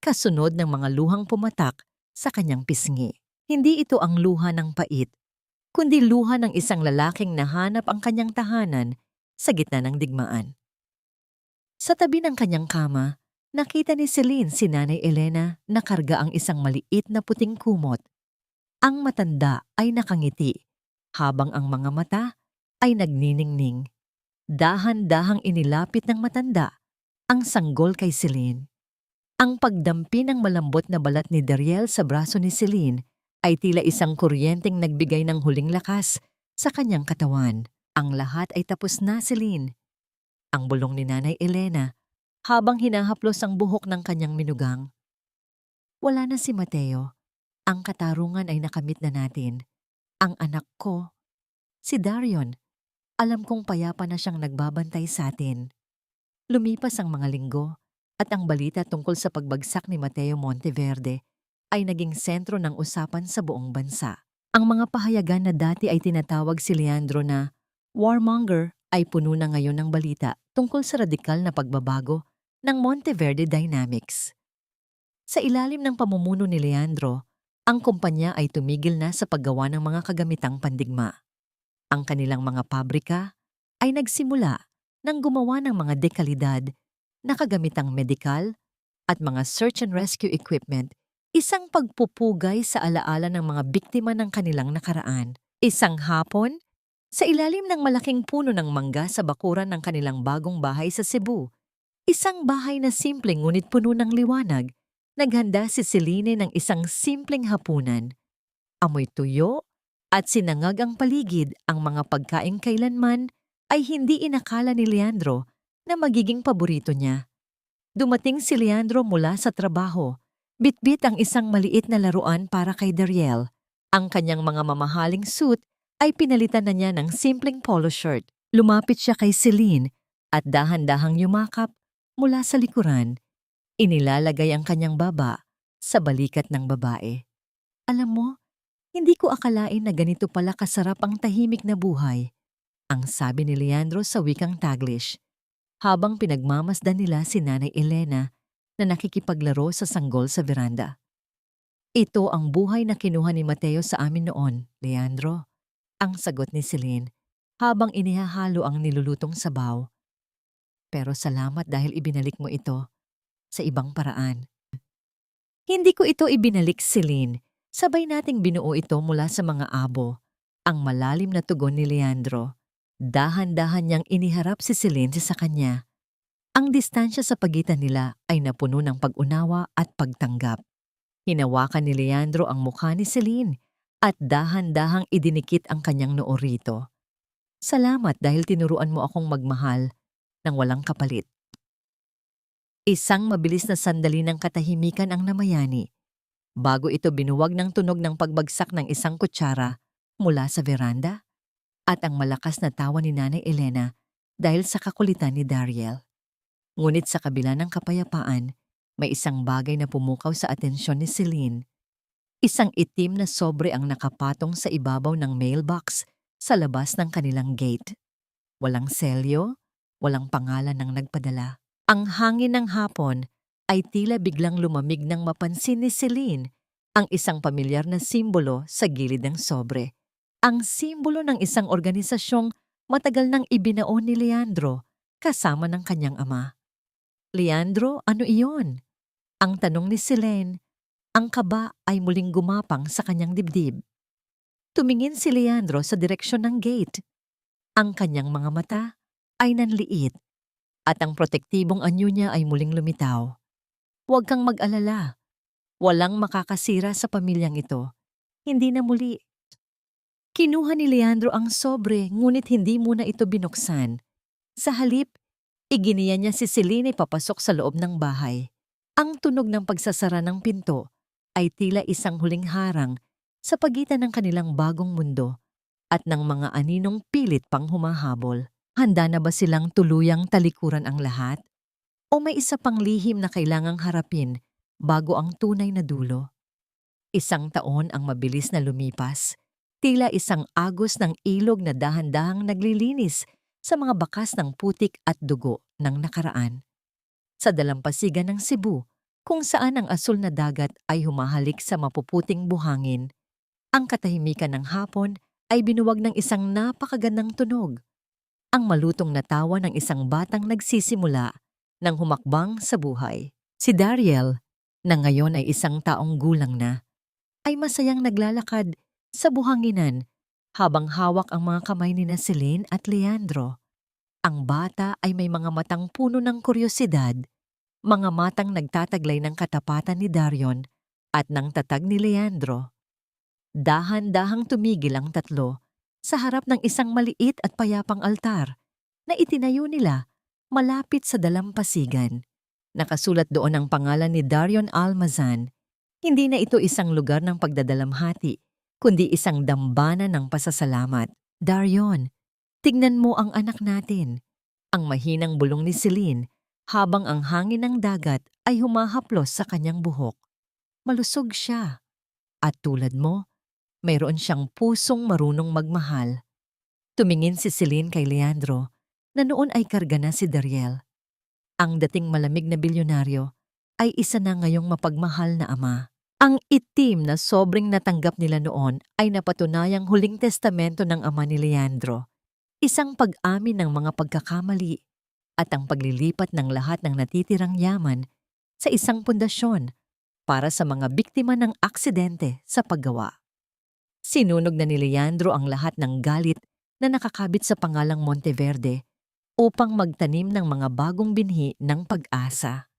Speaker 1: kasunod ng mga luhang pumatak sa kanyang pisngi. Hindi ito ang luha ng pait, kundi luha ng isang lalaking nahanap ang kanyang tahanan sa gitna ng digmaan. Sa tabi ng kanyang kama, nakita ni Celine si Nanay Elena na karga ang isang maliit na puting kumot. Ang matanda ay nakangiti, habang ang mga mata ay nagniningning. Dahan-dahang inilapit ng matanda ang sanggol kay Celine. Ang pagdampi ng malambot na balat ni Dariel sa braso ni Celine ay tila isang kuryenteng nagbigay ng huling lakas sa kanyang katawan. Ang lahat ay tapos na, Celine. Ang bulong ni Nanay Elena habang hinahaplos ang buhok ng kanyang minugang. Wala na si Mateo. Ang katarungan ay nakamit na natin. Ang anak ko, si Darion, alam kong payapa na siyang nagbabantay sa atin. Lumipas ang mga linggo at ang balita tungkol sa pagbagsak ni Mateo Monteverde ay naging sentro ng usapan sa buong bansa. Ang mga pahayagan na dati ay tinatawag si Leandro na warmonger ay puno na ngayon ng balita tungkol sa radikal na pagbabago ng Monteverde Dynamics. Sa ilalim ng pamumuno ni Leandro, ang kumpanya ay tumigil na sa paggawa ng mga kagamitang pandigma. Ang kanilang mga pabrika ay nagsimula nang gumawa ng mga dekalidad na kagamitang medikal at mga search and rescue equipment, isang pagpupugay sa alaala ng mga biktima ng kanilang nakaraan. Isang hapon, sa ilalim ng malaking puno ng mangga sa bakuran ng kanilang bagong bahay sa Cebu, isang bahay na simpleng ngunit puno ng liwanag, naghanda si Celine ng isang simpleng hapunan. Amoy tuyo at sinangag ang paligid, ang mga pagkaing kailanman ay hindi inakala ni Leandro na magiging paborito niya. Dumating si Leandro mula sa trabaho. Bitbit ang isang maliit na laruan para kay Dariel. Ang kanyang mga mamahaling suit ay pinalitan na niya ng simpleng polo shirt. Lumapit siya kay Celine at dahan-dahang yumakap mula sa likuran. Inilalagay ang kanyang baba sa balikat ng babae. Alam mo, hindi ko akalain na ganito pala kasarap ang tahimik na buhay, ang sabi ni Leandro sa wikang Taglish, habang pinagmamasdan nila si Nanay Elena na nakikipaglaro sa sanggol sa veranda. Ito ang buhay na kinuha ni Mateo sa amin noon, Leandro, ang sagot ni Celine, habang inihahalo ang nilulutong sabaw. Pero salamat dahil ibinalik mo ito sa ibang paraan. Hindi ko ito ibinalik, Celine. Sabay nating binuo ito mula sa mga abo. Ang malalim na tugon ni Leandro. Dahan-dahan niyang iniharap si Celine sa kanya. Ang distansya sa pagitan nila ay napuno ng pag-unawa at pagtanggap. Hinawakan ni Leandro ang mukha ni Celine at dahan-dahang idinikit ang kanyang noo rito. Salamat dahil tinuruan mo akong magmahal ng walang kapalit. Isang mabilis na sandali ng katahimikan ang namayani. bago ito binuwag ng tunog ng pagbagsak ng isang kutsara mula sa veranda at ang malakas na tawa ni Nanay Elena dahil sa kakulitan ni Dariel. Ngunit sa kabila ng kapayapaan, may isang bagay na pumukaw sa atensyon ni Celine. Isang itim na sobre ang nakapatong sa ibabaw ng mailbox sa labas ng kanilang gate. Walang selyo, walang pangalan ng nagpadala. Ang hangin ng hapon ay tila biglang lumamig nang mapansin ni Celine ang isang pamilyar na simbolo sa gilid ng sobre. Ang simbolo ng isang organisasyong matagal nang ibinaon ni Leandro kasama ng kanyang ama. "Leandro, ano iyon?" Ang tanong ni Celine. Ang kaba ay muling gumapang sa kanyang dibdib. Tumingin si Leandro sa direksyon ng gate. Ang kanyang mga mata ay nanliit at ang protektibong anyo niya ay muling lumitaw. "Huwag kang mag-alala. Walang makakasira sa pamilyang ito. Hindi na muli." Kinuha ni Leandro ang sobre ngunit hindi muna ito binuksan. Sa halip, iginiya niya si Celine papasok sa loob ng bahay. Ang tunog ng pagsasara ng pinto ay tila isang huling harang sa pagitan ng kanilang bagong mundo at ng mga aninong pilit pang humahabol. Handa na ba silang tuluyang talikuran ang lahat? O may isa pang lihim na kailangang harapin bago ang tunay na dulo? Isang taon ang mabilis na lumipas, tila isang agos ng ilog na dahan-dahang naglilinis sa mga bakas ng putik at dugo ng nakaraan. Sa dalampasigan ng Cebu, kung saan ang asul na dagat ay humahalik sa mapuputing buhangin, ang katahimikan ng hapon ay binuwag ng isang napakagandang tunog. Ang malutong na tawa ng isang batang nagsisimula ng humakbang sa buhay. Si Dariel, na ngayon ay isang taong gulang na, ay masayang naglalakad sa buhanginan habang hawak ang mga kamay ni Celine at Leandro. Ang bata ay may mga matang puno ng kuryosidad, mga matang nagtataglay ng katapatan ni Darion at ng tatag ni Leandro. Dahan-dahang tumigil ang tatlo sa harap ng isang maliit at payapang altar na itinayo nila malapit sa dalampasigan. Nakasulat doon ang pangalan ni Darion Almazan. Hindi na ito isang lugar ng pagdadalamhati, kundi isang dambana ng pasasalamat. "Darion, tignan mo ang anak natin." Ang mahinang bulong ni Celine habang ang hangin ng dagat ay humahaplos sa kanyang buhok. Malusog siya. At tulad mo, mayroon siyang pusong marunong magmahal. Tumingin si Celine kay Leandro na noon ay karga na si Dariel. Ang dating malamig na bilyonaryo ay isa na ngayong mapagmahal na ama. Ang itim na sobrang natanggap nila noon ay napatunayang huling testamento ng ama ni Leandro. Isang pag-amin ng mga pagkakamali at ang paglilipat ng lahat ng natitirang yaman sa isang pundasyon para sa mga biktima ng aksidente sa paggawa. Sinunog na ni Leandro ang lahat ng galit na nakakabit sa pangalang Monteverde upang magtanim ng mga bagong binhi ng pag-asa.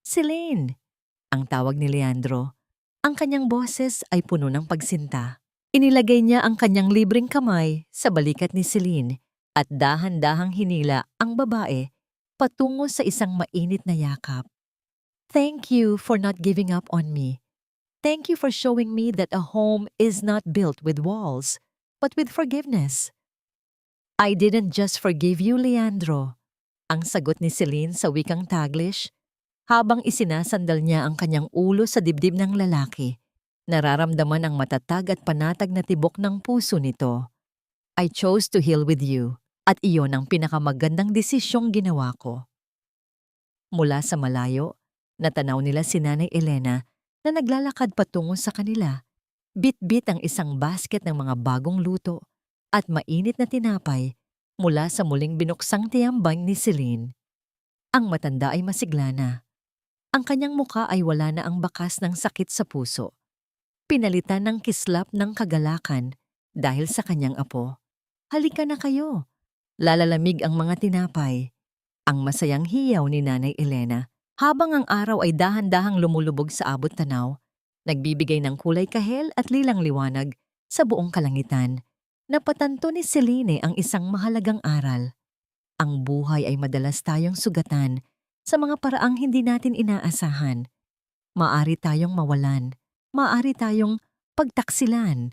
Speaker 1: "Celine!" ang tawag ni Leandro. Ang kanyang boses ay puno ng pagsinta. Inilagay niya ang kanyang libreng kamay sa balikat ni Celine at dahan-dahang hinila ang babae patungo sa isang mainit na yakap. "Thank you for not giving up on me. Thank you for showing me that a home is not built with walls, but with forgiveness." "I didn't just forgive you, Leandro," ang sagot ni Celine sa wikang Taglish habang isinasandal niya ang kanyang ulo sa dibdib ng lalaki. Nararamdaman ang matatag at panatag na tibok ng puso nito. "I chose to heal with you, at iyon ang pinakamagandang desisyong ginawa ko." Mula sa malayo, natanaw nila si Nanay Elena na naglalakad patungo sa kanila. Bit-bit ang isang basket ng mga bagong luto at mainit na tinapay mula sa muling binuksang tiyambang ni Celine. Ang matanda ay masigla na. Ang kanyang muka ay wala na ang bakas ng sakit sa puso. Pinalitan ng kislap ng kagalakan dahil sa kanyang apo. "Halika na kayo." Lalalamig ang mga tinapay. Ang masayang hiyaw ni Nanay Elena habang ang araw ay dahan-dahang lumulubog sa abot tanaw, nagbibigay ng kulay kahel at lilang liwanag sa buong kalangitan. Napatanto ni Celine ang isang mahalagang aral. Ang buhay ay madalas tayong sugatan sa mga paraang hindi natin inaasahan. Maari tayong mawalan maaari tayong pagtaksilan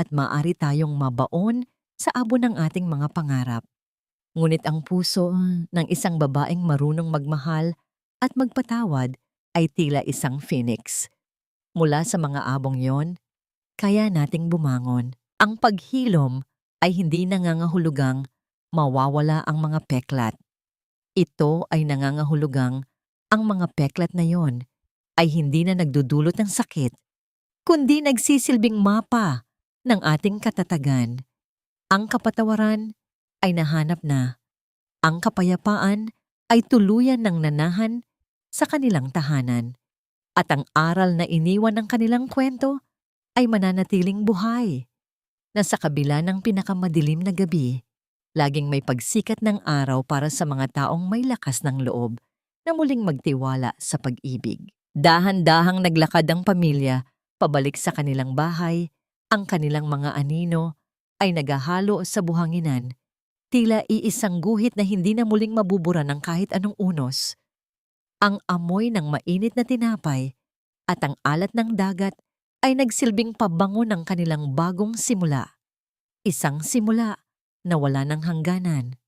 Speaker 1: at maaari tayong mabaon sa abo ng ating mga pangarap. Ngunit ang puso ng isang babaeng marunong magmahal at magpatawad ay tila isang phoenix. Mula sa mga abong yon, kaya nating bumangon. Ang paghilom ay hindi nangangahulugang mawawala ang mga peklat. Ito ay nangangahulugang ang mga peklat na yon ay hindi na nagdudulot ng sakit, kundi nagsisilbing mapa ng ating katatagan. Ang kapatawaran ay nahanap na. Ang kapayapaan ay tuluyan ng nanahan sa kanilang tahanan. At ang aral na iniwan ng kanilang kwento ay mananatiling buhay. Na sa kabila ng pinakamadilim na gabi, laging may pagsikat ng araw para sa mga taong may lakas ng loob na muling magtiwala sa pag-ibig. Dahan-dahang naglakad ang pamilya pabalik sa kanilang bahay. Ang kanilang mga anino ay naghahalo sa buhanginan, tila iisang guhit na hindi na muling mabubura ng kahit anong unos. Ang amoy ng mainit na tinapay at ang alat ng dagat ay nagsilbing pabango ng kanilang bagong simula. Isang simula na wala ng hangganan.